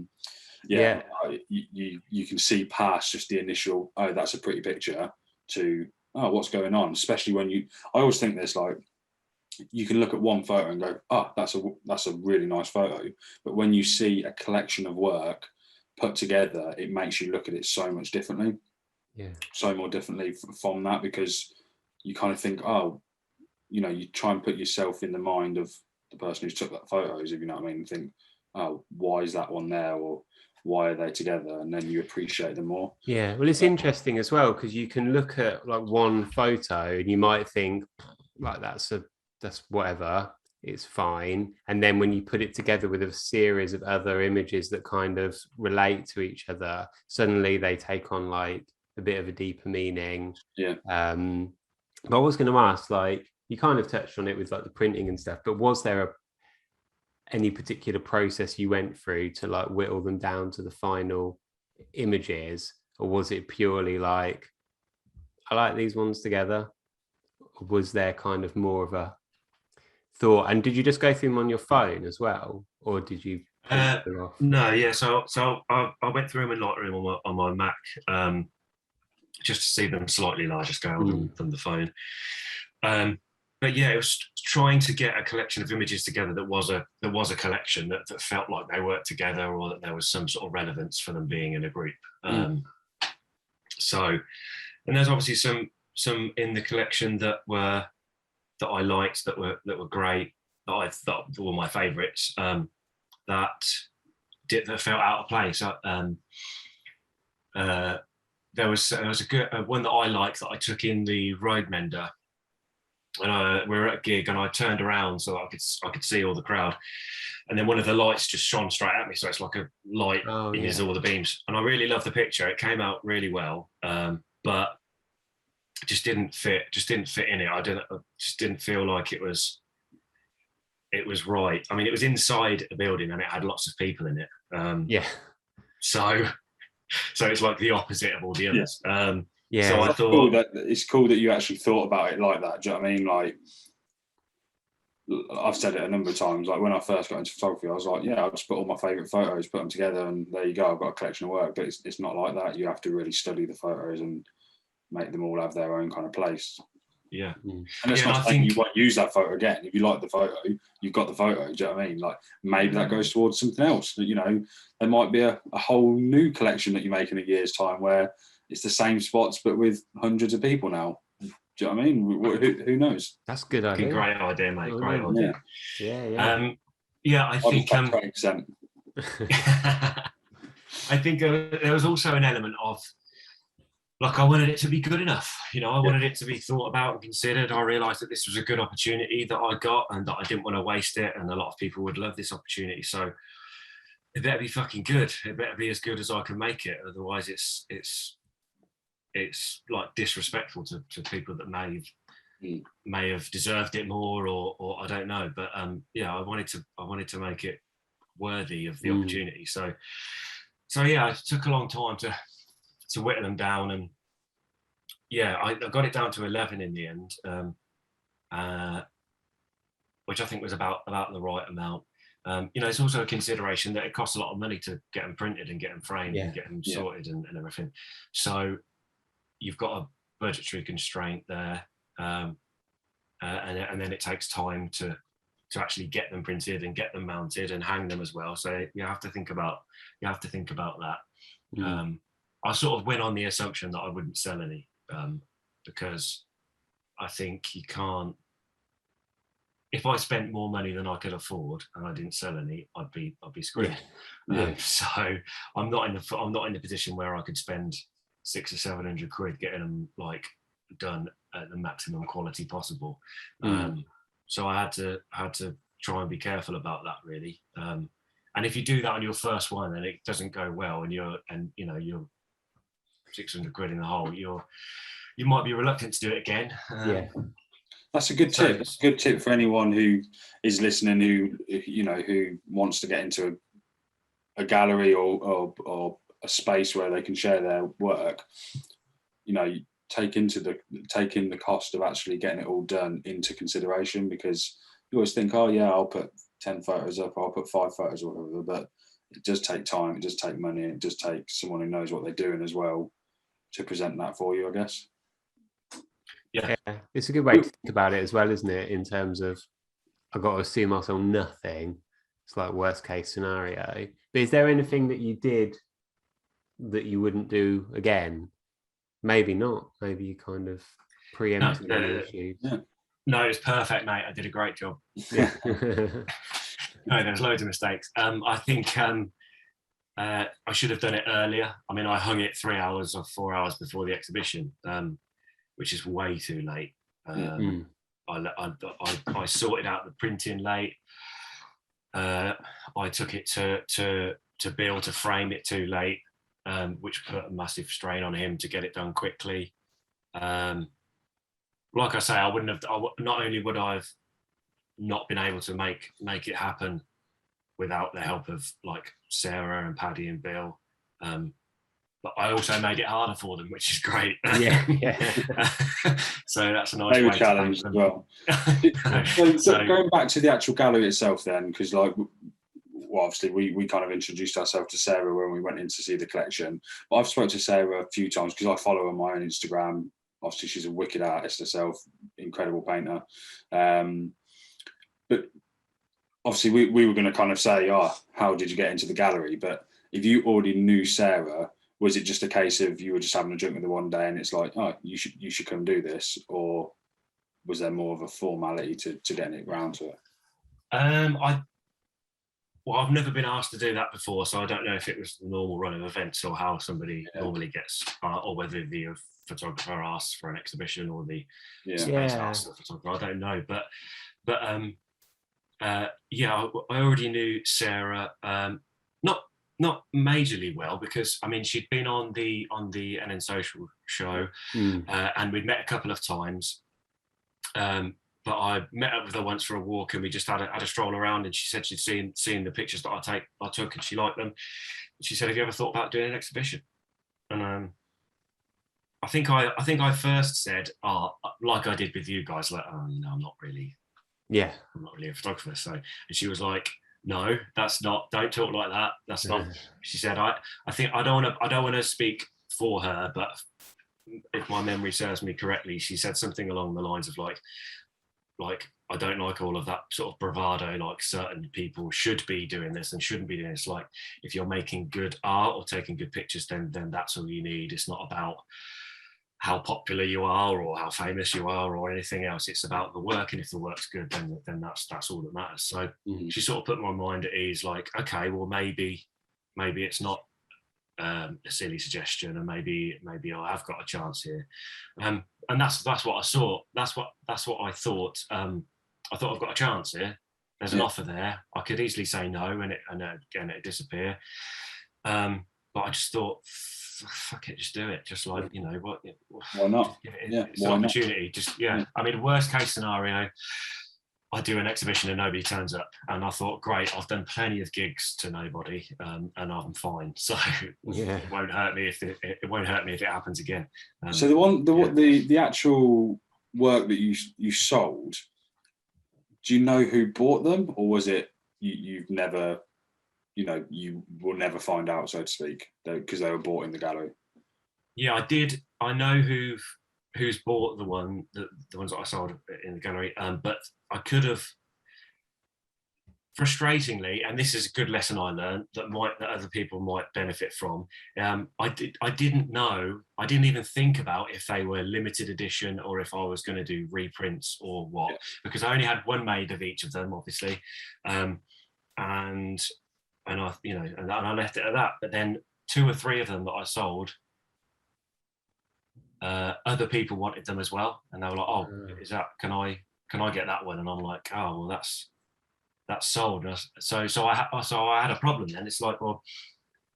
you can see past just the initial, oh, that's a pretty picture, to, oh, what's going on? Especially when I always think this, like, you can look at one photo and go, oh, that's a really nice photo, but when you see a collection of work put together, it makes you look at it so much differently, so more differently from that, because you kind of think, oh, you know, you try and put yourself in the mind of the person who's took that photos, if you know what I mean, and think, oh, why is that one there, or why are they together? And then you appreciate them more. Yeah, well, it's interesting as well, because you can look at like one photo and you might think, like, that's whatever, it's fine. And then when you put it together with a series of other images that kind of relate to each other, suddenly they take on like a bit of a deeper meaning. But I was going to ask, like, you kind of touched on it with like the printing and stuff, but was there any particular process you went through to like whittle them down to the final images, or was it purely like, I like these ones together? Or was there kind of more of a thought? And did you just go through them on your phone as well, or did you print them off? No, yeah. So I went through them in Lightroom on my Mac, just to see them slightly larger scale than the phone. But yeah, it was trying to get a collection of images together that was a collection that felt like they worked together, or that there was some sort of relevance for them being in a group. So, and there's obviously some in the collection that I liked, that were great, that I thought were my favourites. That that felt out of place. There was a good one that I liked that I took in the road mender, and we were at a gig, and I turned around so I could see all the crowd, and then one of the lights just shone straight at me, so it's like a light in all the beams, and I really loved the picture. It came out really well, but just didn't fit in it. I just didn't feel like it was right. I mean, it was inside a building and it had lots of people in it. So it's like the opposite of all the others. So I thought it's cool that you actually thought about it like that. Do you know what I mean? Like, I've said it a number of times. Like when I first got into photography, I was like, yeah, I'll just put all my favourite photos, put them together, and there you go. I've got a collection of work. But it's not like that. You have to really study the photos and make them all have their own kind of place. Yeah. And it's not saying you won't use that photo again. If you like the photo, you've got the photo. Do you know what I mean? Like maybe that goes towards something else. You know, there might be a whole new collection that you make in a year's time where it's the same spots but with hundreds of people now. Do you know what I mean? Who knows? That's a good idea. Great idea, mate. Great idea. Yeah. I think 20%. I think there was also an element of, like, I wanted it to be good enough. You know, I wanted it to be thought about and considered. I realised that this was a good opportunity that I got and that I didn't want to waste it. And a lot of people would love this opportunity. So it better be fucking good. It better be as good as I can make it. Otherwise, it's like disrespectful to people that may have deserved it more, or I don't know. But I wanted to make it worthy of the opportunity. So yeah, it took a long time to whittle them down, and I got it down to 11 in the end, which I think was about the right amount. It's also a consideration that it costs a lot of money to get them printed and get them framed and get them sorted and everything. So you've got a budgetary constraint there, and then it takes time to actually get them printed and get them mounted and hang them as well. So you have to think about that. I sort of went on the assumption that I wouldn't sell any, because I think you can't. If I spent more money than I could afford and I didn't sell any, I'd be screwed. So I'm not in the position where I could spend 600 or 700 quid getting them like done at the maximum quality possible. So I had to try and be careful about that, really. And if you do that on your first one and it doesn't go well, and you're 600 quid in the hole, you might be reluctant to do it again. That's a good tip. It's a good tip for anyone who is listening, who wants to get into a gallery or a space where they can share their work. Take in the cost of actually getting it all done into consideration, because you always think, I'll put 10 photos up, I'll put 5 photos or whatever, but it does take time, it does take money, and it does take someone who knows what they're doing as well to present that for you, I guess. Yeah, it's a good way to think about it as well, isn't it? In terms of, I've got to assume I'll sell nothing. It's like worst case scenario. But is there anything that you did that you wouldn't do again? Maybe not. Maybe you kind of preempted the issues. No, it was perfect, mate. I did a great job. Yeah. No, there's loads of mistakes. I think I should have done it earlier. I mean, I hung it 3 hours or 4 hours before the exhibition, which is way too late. I sorted out the printing late. I took it to Bill to frame it too late, which put a massive strain on him to get it done quickly. Like I say, not only would I have not been able to make it happen without the help of like Sarah and Paddy and Bill, but I also made it harder for them, which is great. So that's a nice way to challenge as well. So going back to the actual gallery itself then, because obviously we kind of introduced ourselves to Sarah when we went in to see the collection, but I've spoken to Sarah a few times because I follow her on my own Instagram. Obviously she's a wicked artist herself, incredible painter, but obviously we were going to kind of say, how did you get into the gallery? But if you already knew Sarah, was it just a case of you were just having a drink with her one day and it's like, you should come do this, or was there more of a formality to getting it round to it? well, I've never been asked to do that before, so I don't know if it was the normal run of events or how somebody normally gets, or whether the photographer asks for an exhibition or the space asks the photographer. I don't know, but yeah, I already knew Sarah, not majorly well, because I mean she'd been on the NN Social show, and we'd met a couple of times. But I met up with her once for a walk, and we just had a stroll around. And she said she'd seen the pictures that I took, and she liked them. She said, "Have you ever thought about doing an exhibition?" And I think I first said, like I did with you guys, like, "Oh, no, I'm not really a photographer." So, and she was like, "No, that's not. Don't talk like that. That's not." She said, "I think I don't want to speak for her, but if my memory serves me correctly, she said something along the lines of like I don't like all of that sort of bravado, like certain people should be doing this and shouldn't be doing this. Like if you're making good art or taking good pictures, then that's all you need. It's not about how popular you are or how famous you are or anything else. It's about the work, and if the work's good, then that's all that matters." So she sort of put my mind at ease, like, okay, well maybe it's not a silly suggestion, and maybe I have got a chance here, and that's what I saw. That's what I thought. I thought I've got a chance here. There's an offer there. I could easily say no, and it disappear. But I just thought, fuck it, just do it. Just like, you know, what? Why not? It's an opportunity. Just I mean, worst case scenario, I do an exhibition and nobody turns up, and I thought, great, I've done plenty of gigs to nobody, and I'm fine. So it won't hurt me if it happens again. So the actual work that you sold, do you know who bought them, or was it you've never, you will never find out, so to speak, because they were bought in the gallery? Yeah, I did. I know who's bought the ones that I sold in the gallery, but I could have, frustratingly, and this is a good lesson I learned that other people might benefit from. I didn't know. I didn't even think about if they were limited edition or if I was going to do reprints or what, because I only had one made of each of them, obviously, and I, and I left it at that. But then 2 or 3 of them that I sold, other people wanted them as well, and they were like, "Oh, is that? Can I get that one?" And I'm like, "Oh, well, that's sold." So I had a problem then. It's like, well,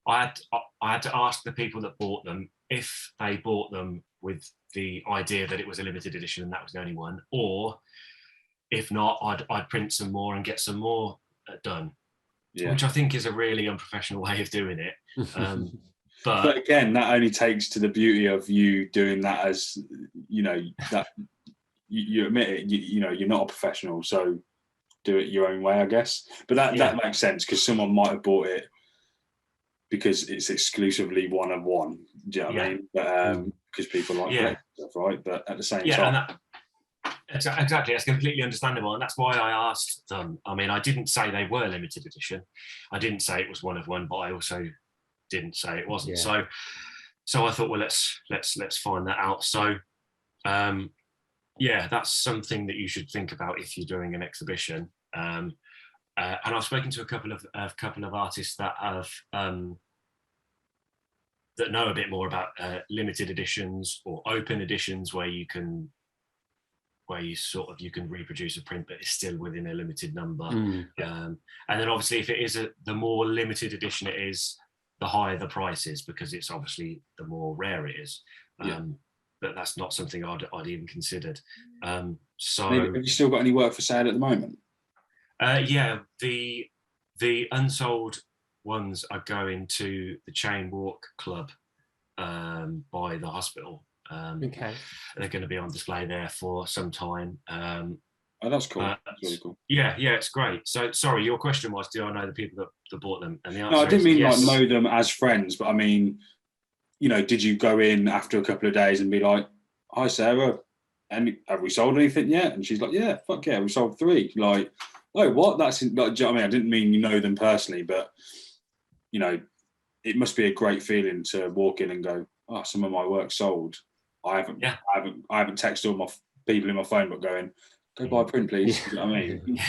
I had to ask the people that bought them if they bought them with the idea that it was a limited edition and that was the only one, or if not, I'd print some more and get some more done, which I think is a really unprofessional way of doing it. But again, that only takes to the beauty of you doing that, as that you admit it. You're not a professional, so do it your own way, I guess. But that makes sense, because someone might have bought it because it's exclusively one of one. Do you know what I mean? But because people like stuff, right? But at the same time, exactly, that's completely understandable, and that's why I asked them. I mean, I didn't say they were limited edition. I didn't say it was one of one, but I also didn't say it wasn't. So I thought, well, let's find that out. So that's something that you should think about if you're doing an exhibition. And I've spoken to a couple of artists that have that know a bit more about limited editions or open editions, where you can reproduce a print, but it's still within a limited number. And then obviously, if it is the more limited edition it is, the higher the price is, because it's obviously the more rare it is. But that's not something I'd even considered. So have you still got any work for sale at the moment? The unsold ones are going to the Chain Walk Club by the hospital. They're going to be on display there for some time. Oh, that's cool. That's really cool. Yeah, it's great. So, sorry, your question was, do I know the people that bought them? And the answer I didn't mean yes. like know them as friends, but I mean, did you go in after a couple of days and be like, "Hi, Sarah, and have we sold anything yet?" And she's like, "Yeah, fuck yeah, we sold 3." Like, oh, what? That's like, do you know what I mean? I didn't mean you know them personally, but it must be a great feeling to walk in and go, "Oh, some of my work sold." I haven't texted all my people in my phone, but going, go buy a print, please. You know what I mean?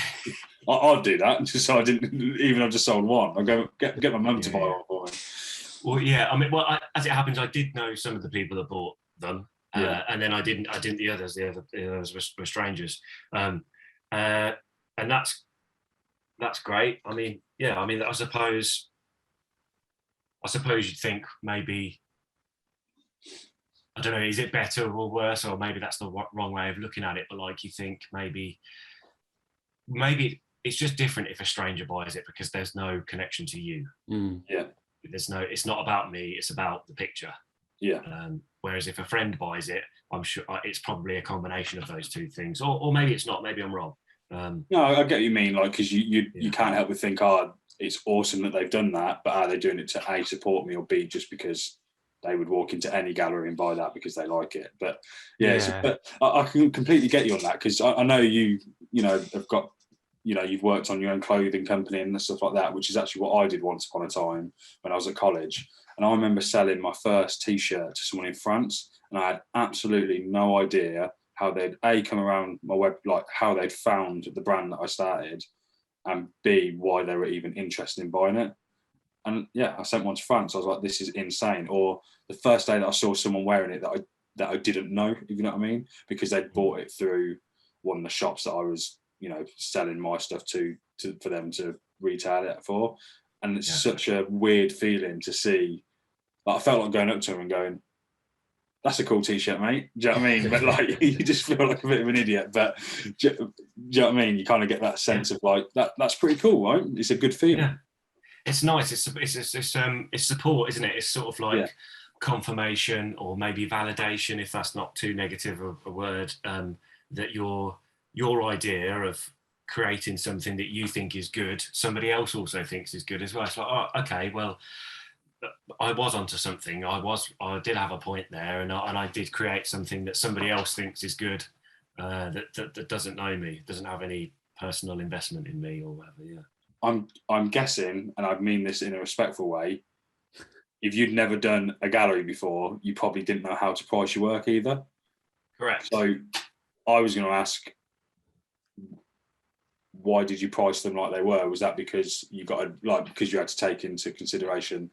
I'd do that just so I didn't, even I've just sold one. I'll go get my mum to buy one for me. Well, yeah, I mean, as it happens, I did know some of the people that bought them, and then I didn't the others. The others were strangers, and that's great. I mean, yeah, I mean, I suppose you'd think maybe, I don't know, is it better or worse, or maybe that's the wrong way of looking at it. But like, you think maybe it's just different if a stranger buys it because there's no connection to you. Yeah. It's not about me, it's about the picture. Yeah. Whereas if a friend buys it, I'm sure it's probably a combination of those two things, or maybe it's not. Maybe I'm wrong. No, I get what you mean. Like, because you can't help but think, it's awesome that they've done that, but are they doing it to A, support me, or B, just because they would walk into any gallery and buy that because they like it? But but I can completely get you on that, because I know you have got, you've worked on your own clothing company and stuff like that, which is actually what I did once upon a time when I was at college. And I remember selling my first T-shirt to someone in France, and I had absolutely no idea how they'd come around my web, like how they'd found the brand that I started, and B, why they were even interested in buying it. And yeah, I sent one to France. I was like, this is insane. Or the first day that I saw someone wearing it that I didn't know, if you know what I mean, because they'd bought it through one of the shops that I was, selling my stuff to for them to retail it for. And it's such a weird feeling to see. Like, I felt like going up to him and going, that's a cool T-shirt, mate. Do you know what I mean? But like, you just feel like a bit of an idiot. But do you know what I mean? You kind of get that sense of like, that's pretty cool, right? It's a good feeling. Yeah. It's nice. It's support, isn't it? It's sort of like confirmation, or maybe validation, if that's not too negative a word, that your idea of creating something that you think is good, somebody else also thinks is good as well. It's like, oh, okay, well, I was onto something. I did have a point there, and I did create something that somebody else thinks is good, that doesn't know me, doesn't have any personal investment in me or whatever. Yeah. I'm guessing, and I mean this in a respectful way, if you'd never done a gallery before, you probably didn't know how to price your work either. Correct. So I was going to ask, why did you price them like they were? Was that because because you had to take into consideration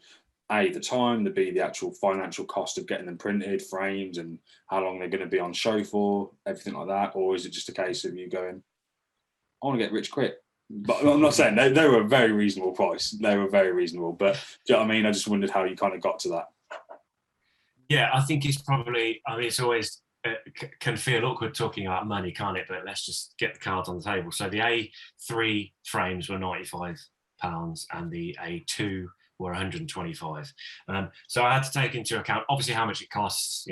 A, the time, the B, the actual financial cost of getting them printed, frames, and how long they're going to be on show for, everything like that? Or is it just a case of you going, I want to get rich quick? But I'm not saying they were a very reasonable price. They were very reasonable. But do you know what I mean? I just wondered how you kind of got to that. Yeah, I think it's probably, I mean, it's always can feel awkward talking about money, can't it? But let's just get the cards on the table. So the A3 frames were £95 and the A2 were 125. So I had to take into account obviously how much it costs,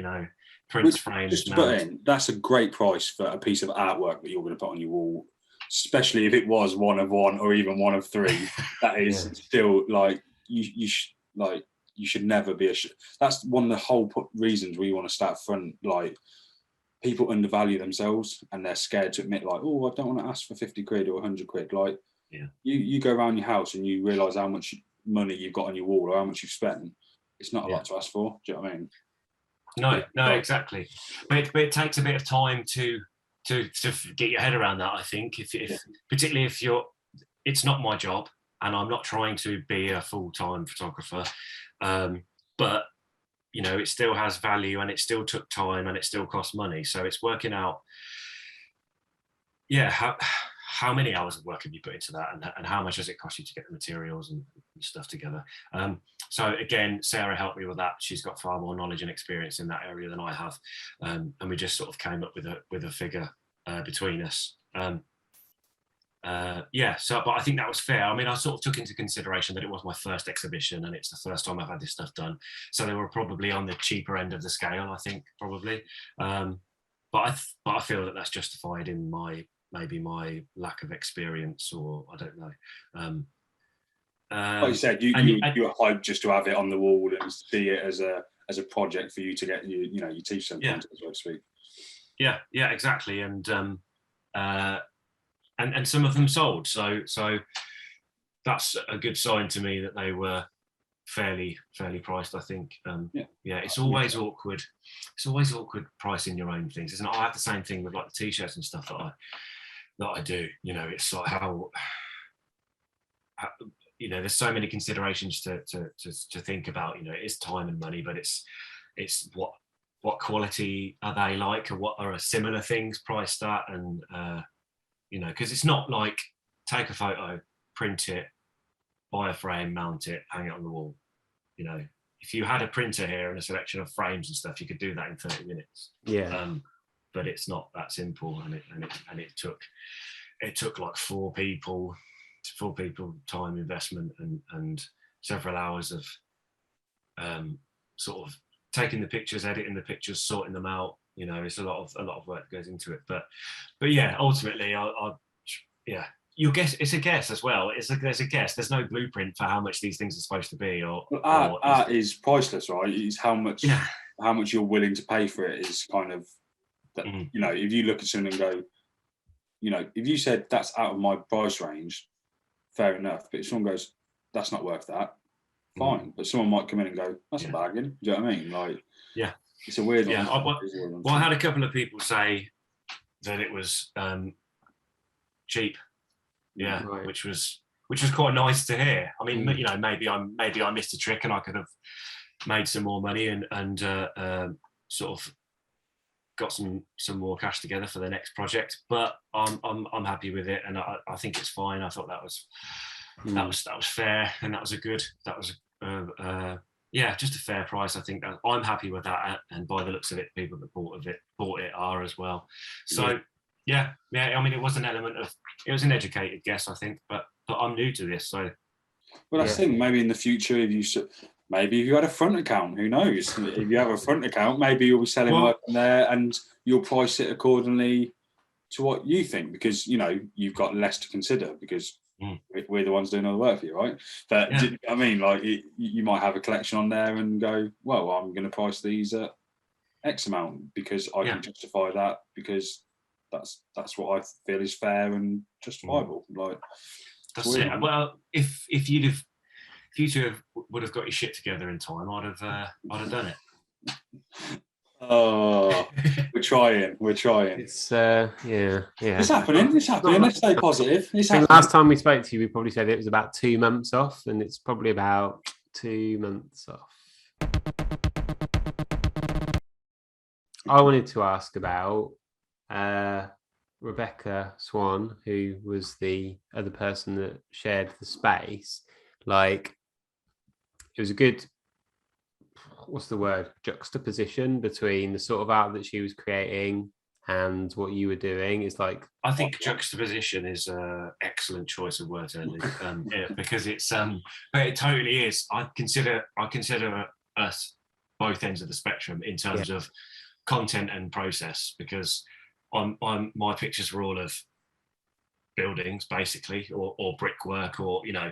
prints, frames. Just to put in, that's a great price for a piece of artwork that you're going to put on your wall, especially if it was one of one or even one of three. That is still like you should never be that's one of the whole reasons we want to start front. Like, people undervalue themselves and they're scared to admit, like, oh, I don't want to ask for 50 quid or 100 quid. Like, you go around your house and you realise how much money you've got on your wall or how much you've spent. It's not a lot to ask for. Do you know what I mean? No, exactly. But it takes a bit of time to get your head around that. I think if particularly if it's not my job and I'm not trying to be a full-time photographer, but it still has value and it still took time and it still costs money. So it's working out, how many hours of work have you put into that, and how much does it cost you to get the materials and stuff together. So again, Sarah helped me with that. She's got far more knowledge and experience in that area than I have, and we just sort of came up with a figure between us. But I think that was fair. I mean, I sort of took into consideration that it was my first exhibition and it's the first time I've had this stuff done, so they were probably on the cheaper end of the scale, I think, probably. But I feel that that's justified in maybe my lack of experience, or I don't know. Like you said, you were hyped just to have it on the wall and see it as a project for you to get your teach something, so to speak. Yeah, exactly. And some of them sold, so that's a good sign to me that they were fairly priced, I think. Yeah, it's always awkward. It's always awkward pricing your own things, isn't it? I have the same thing with like the t-shirts and stuff that I do. You know, it's like how you know, there's so many considerations to think about. You know, it's time and money, but it's what quality are they like, or what are similar things priced at, and you know, because it's not like take a photo, print it, buy a frame, mount it, hang it on the wall. You know, if you had a printer here and a selection of frames and stuff, you could do that in 30 minutes. Yeah. But it's not that simple, and it took like four people time investment and several hours of sort of taking the pictures, editing the pictures, sorting them out. You know, it's a lot of work that goes into it. But yeah, ultimately, you'll guess. It's a guess as well. There's a guess. There's no blueprint for how much these things are supposed to be. Art is priceless, right? It's how much you're willing to pay for it is kind of that. You know, if you look at something and go, you know, if you said that's out of my price range, fair enough. But if someone goes, that's not worth that, fine. But someone might come in and go, that's a bargain. Do you know what I mean? Like, yeah, it's a weird one. Yeah, I had a couple of people say that it was cheap. Yeah, right. which was quite nice to hear. I mean, you know, maybe I missed a trick and I could have made some more money and sort of got some more cash together for the next project. But I'm happy with it, and I think it's fine. I thought that was fair, and that was just a fair price. I think I'm happy with that, and by the looks of it, people that bought it are as well. So. Yeah. I mean, it was an educated guess, I think, but I'm new to this, so. Well, I think maybe in the future, if you had a front account, who knows? If you have a front account, maybe you'll be selling work in there, and you'll price it accordingly to what you think, because you know you've got less to consider because we're the ones doing all the work for you, right? But I mean, like you might have a collection on there and go, well, I'm going to price these at X amount because I can justify that because. That's what I feel is fair and justifiable. Like that's it. Well, if you two would have got your shit together in time, I'd have done it. Oh, we're trying. It's yeah. It's happening. Let's stay positive. I think last time we spoke to you, we probably said it was about 2 months off, and it's probably about 2 months off. I wanted to ask about Rebecca Swan, who was the other person that shared the space. Like, it was a good, what's the word, juxtaposition between the sort of art that she was creating and what you were doing. Is like, I think juxtaposition is an excellent choice of words, Andy, because it's but it totally is. I consider us both ends of the spectrum in terms of content and process, because my pictures were all of buildings basically, or brickwork, or you know,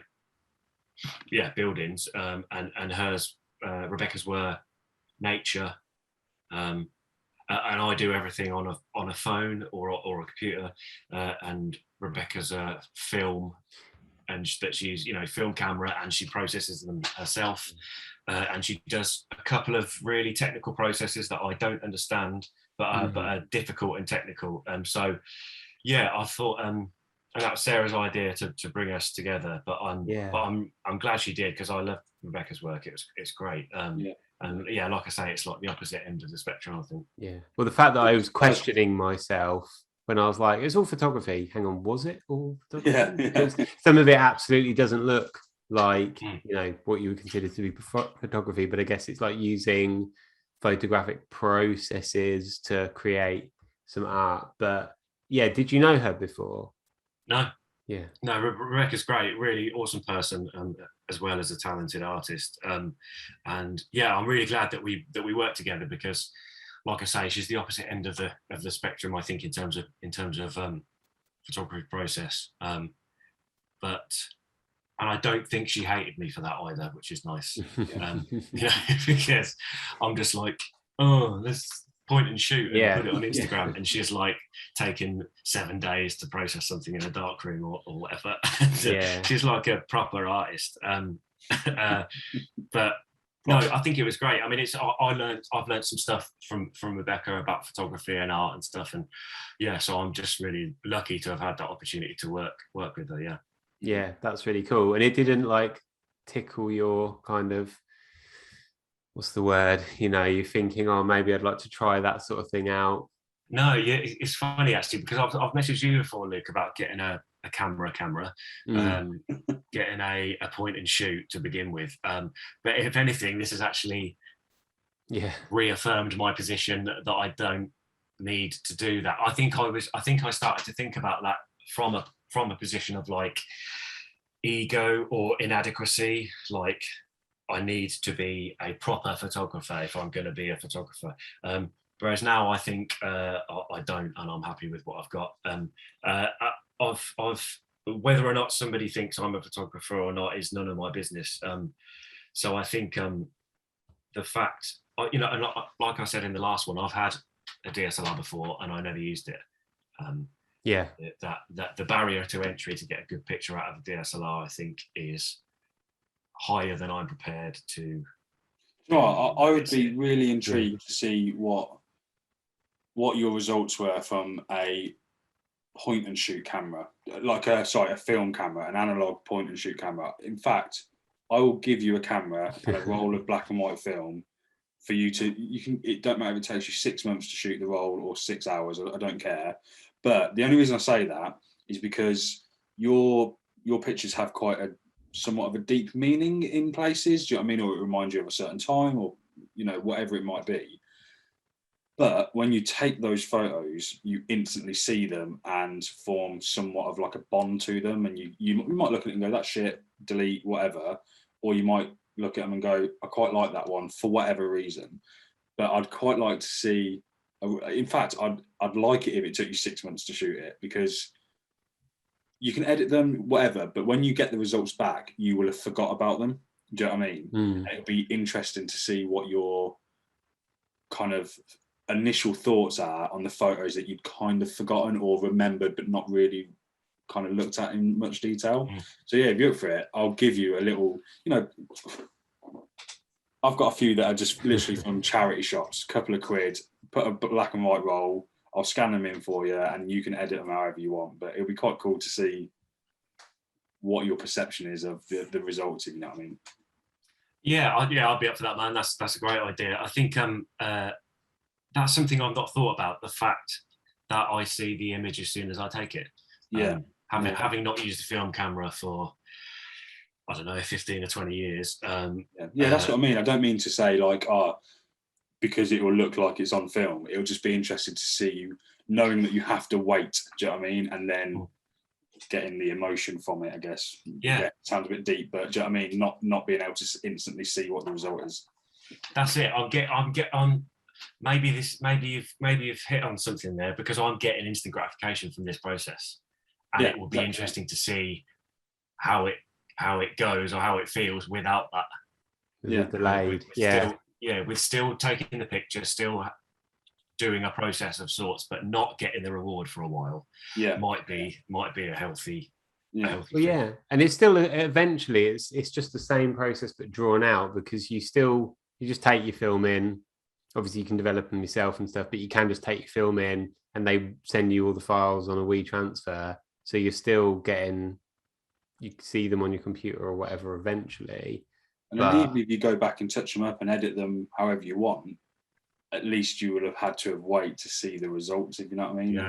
buildings, and hers, Rebecca's, were nature, and I do everything on a phone or a computer, and Rebecca's a film, and that she's, you know, film camera, and she processes them herself, and she does a couple of really technical processes that I don't understand, but are difficult and technical. So yeah, I thought, and that was Sarah's idea to bring us together. But I'm glad she did, because I love Rebecca's work. It's great. And yeah, like I say, it's like the opposite end of the spectrum, I think. Yeah. Well, the fact that I was questioning myself when I was like, it's all photography. Hang on, was it all photography? Yeah. Some of it absolutely doesn't look like, you know, what you would consider to be photography, but I guess it's like using photographic processes to create some art. But yeah, did you know her before? No. Yeah. No, Rebecca's great, really awesome person, as well as a talented artist. And yeah, I'm really glad that we worked together, because, like I say, she's the opposite end of the spectrum, I think, in terms of photography process. And I don't think she hated me for that either, which is nice. You know, because I'm just like, oh, let's point and shoot and put it on Instagram. And she's like taking 7 days to process something in a dark room or whatever. She's like a proper artist. But no, I think it was great. I mean, I've learned some stuff from Rebecca about photography and art and stuff, and yeah, so I'm just really lucky to have had that opportunity to work with her. Yeah. Yeah, that's really cool. And it didn't like tickle your kind of, what's the word? You know, you're thinking, oh, maybe I'd like to try that sort of thing out. No, yeah, it's funny actually, because I've messaged you before, Luke, about getting a camera, getting a point and shoot to begin with. But if anything, this has actually reaffirmed my position that I don't need to do that. I think I started to think about that from a position of like ego or inadequacy, like I need to be a proper photographer if I'm going to be a photographer. Whereas now I think I don't, and I'm happy with what I've got. I've whether or not somebody thinks I'm a photographer or not is none of my business. So I think the fact, and like I said in the last one, I've had a DSLR before and I never used it. That the barrier to entry to get a good picture out of a DSLR, I think, is higher than I'm prepared to. Well, I would be really intrigued to see what your results were from a point and shoot camera, like a film camera, an analog point and shoot camera. In fact, I will give you a camera and a roll of black and white film for you to. It don't matter if it takes you 6 months to shoot the roll or 6 hours. I don't care. But the only reason I say that is because your pictures have quite a somewhat of a deep meaning in places. Do you know what I mean? Or it reminds you of a certain time, or whatever it might be. But when you take those photos, you instantly see them and form somewhat of like a bond to them. And you might look at it and go, "That's shit, delete, whatever." Or you might look at them and go, "I quite like that one for whatever reason." But I'd quite like to see. In fact, I'd like it if it took you 6 months to shoot it, because you can edit them, whatever. But when you get the results back, you will have forgot about them. Do you know what I mean? It'll be interesting to see what your kind of initial thoughts are on the photos that you'd kind of forgotten or remembered but not really kind of looked at in much detail. So yeah, if you're up for it, I'll give you a little, I've got a few that are just literally from charity shops, a couple of quid, put a black and white roll, I'll scan them in for you and you can edit them however you want. But it'll be quite cool to see what your perception is of the results, if you know what I mean. Yeah, I'll be up for that, man. That's a great idea. I think that's something I've not thought about, the fact that I see the image as soon as I take it. Having not used a film camera for, I don't know, 15 or 20 years. That's what I mean. I don't mean to say like, because it will look like it's on film. It'll just be interesting to see you, knowing that you have to wait, do you know what I mean? And then getting the emotion from it, I guess. Yeah, sounds a bit deep, but do you know what I mean? Not being able to instantly see what the result is. That's it. Maybe you've hit on something there, because I'm getting instant gratification from this process, and it will be interesting to see how it goes or how it feels without that. Delayed. With still taking the picture, still doing a process of sorts, but not getting the reward for a while. Might be a healthy. And it's still eventually it's just the same process but drawn out, because you just take your film in. Obviously, you can develop them yourself and stuff, but you can just take your film in and they send you all the files on a WeTransfer. So you're still getting, you can see them on your computer or whatever eventually. And then even if you go back and touch them up and edit them however you want, at least you would have had to have waited to see the results, if you know what I mean. You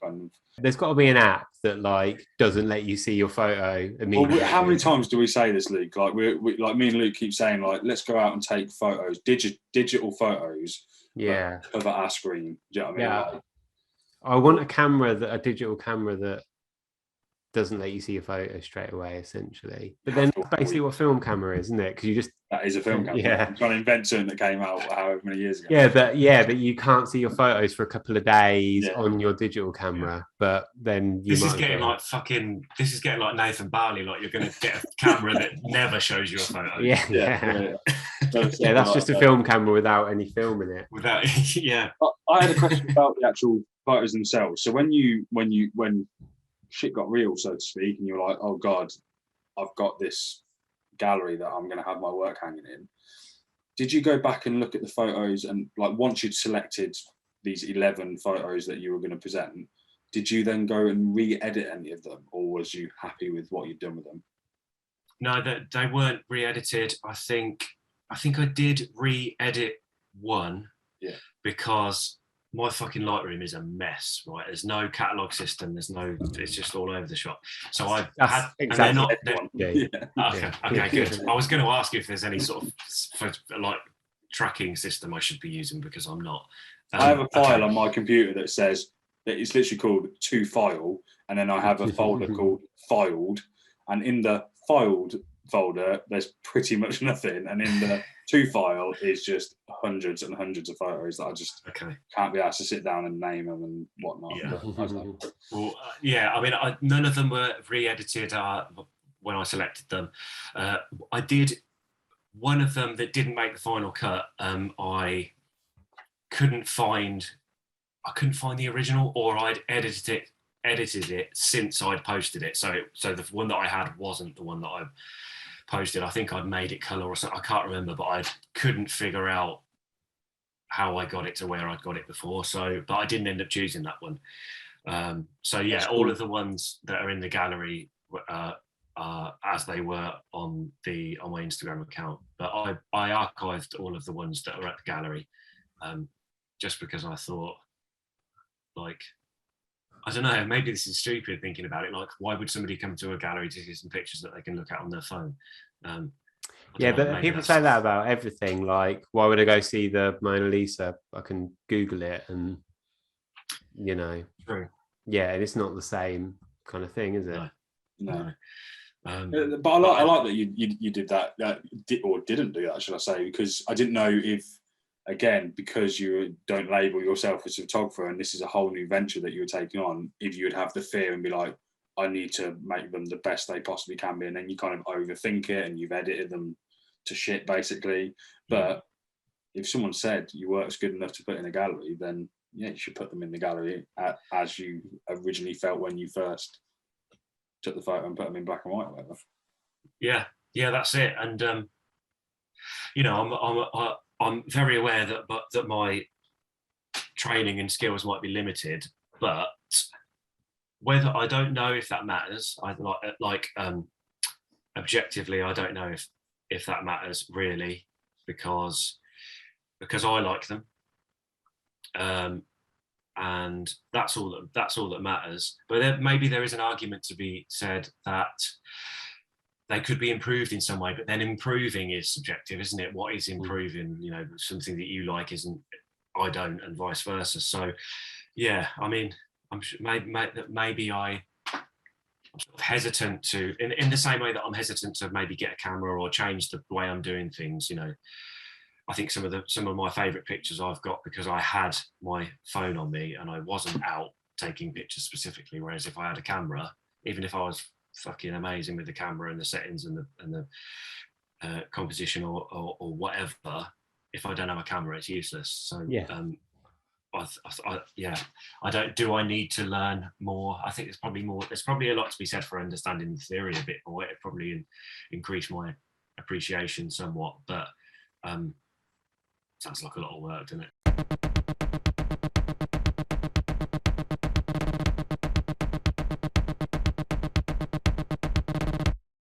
kind of... There's got to be an app that like doesn't let you see your photo immediately. Well, how many times do we say this, Luke? Like we like me and Luke keep saying like, let's go out and take photos, digital photos. Cover our screen. Do you know what I mean? Yeah. Like, I want a digital camera that doesn't let you see your photo straight away, essentially. But then that's basically what film camera is, isn't it? Because that is a film camera. Yeah, I'm trying to invent something that came out however many years ago. But you can't see your photos for a couple of days on your digital camera. But then this is getting like Nathan Barley. Like you're going to get a camera that never shows you a photo. That's just a film camera without any film in it. I had a question about the actual photos themselves. So when shit got real, so to speak, and you're like, oh God, I've got this gallery that I'm going to have my work hanging in. Did you go back and look at the photos, and like once you'd selected these 11 photos that you were going to present, did you then go and re-edit any of them, or was you happy with what you'd done with them? No, they weren't re-edited. I think I did re-edit one, because my fucking Lightroom is a mess, right? There's no catalog system. It's just all over the shop. So I've had, exactly. Okay, good. I was going to ask you if there's any sort of like tracking system I should be using, because I'm not. I have a file on my computer that says that it's literally called to file, and then I have a folder called filed, and in the filed folder there's pretty much nothing, and in the to file is just hundreds and hundreds of photos that I just can't be asked to sit down and name them and whatnot. Well, I mean, none of them were re-edited when I selected them. I did one of them that didn't make the final cut. I couldn't find the original, or I'd edited it since I'd posted it. So the one that I had wasn't the one that I posted. I think I'd made it colour or something. I can't remember, but I couldn't figure out how I got it to where I'd got it before. But I didn't end up choosing that one. All of the ones that are in the gallery as they were on my Instagram account. But I archived all of the ones that are at the gallery, just because I thought, like, I don't know, maybe this is stupid thinking about it. Like, why would somebody come to a gallery to see some pictures that they can look at on their phone? But people say that about everything. Like, why would I go see the Mona Lisa? I can Google it, and True. Yeah, it's not the same kind of thing, is it? No. But I like that you did that, or didn't do that, should I say? Because I didn't know if, again, because you don't label yourself as a photographer and this is a whole new venture that you're taking on, if you would have the fear and be like, I need to make them the best they possibly can be, and then you kind of overthink it and you've edited them to shit, basically. But if someone said your work's good enough to put in a gallery, then you should put them in the gallery as you originally felt when you first took the photo and put them in black and white or whatever. Yeah, that's it. And I'm very aware that my training and skills might be limited, but whether, I don't know if that matters. I like objectively, I don't know if that matters really, because I like them, and that's all that matters. But maybe there is an argument to be said that they could be improved in some way, but then improving is subjective, isn't it? What is improving? Something that you like isn't, I don't, and vice versa. So, I mean, I'm sure maybe I'm sort of hesitant to, in the same way that I'm hesitant to maybe get a camera or change the way I'm doing things. I think some of my favourite pictures I've got because I had my phone on me and I wasn't out taking pictures specifically. Whereas if I had a camera, even if I was fucking amazing with the camera and the settings and the composition or whatever, if I don't have a camera, it's useless. So I don't. Do I need to learn more? I think there's probably a lot to be said for understanding the theory a bit more. It probably increase my appreciation somewhat, but sounds like a lot of work, doesn't it?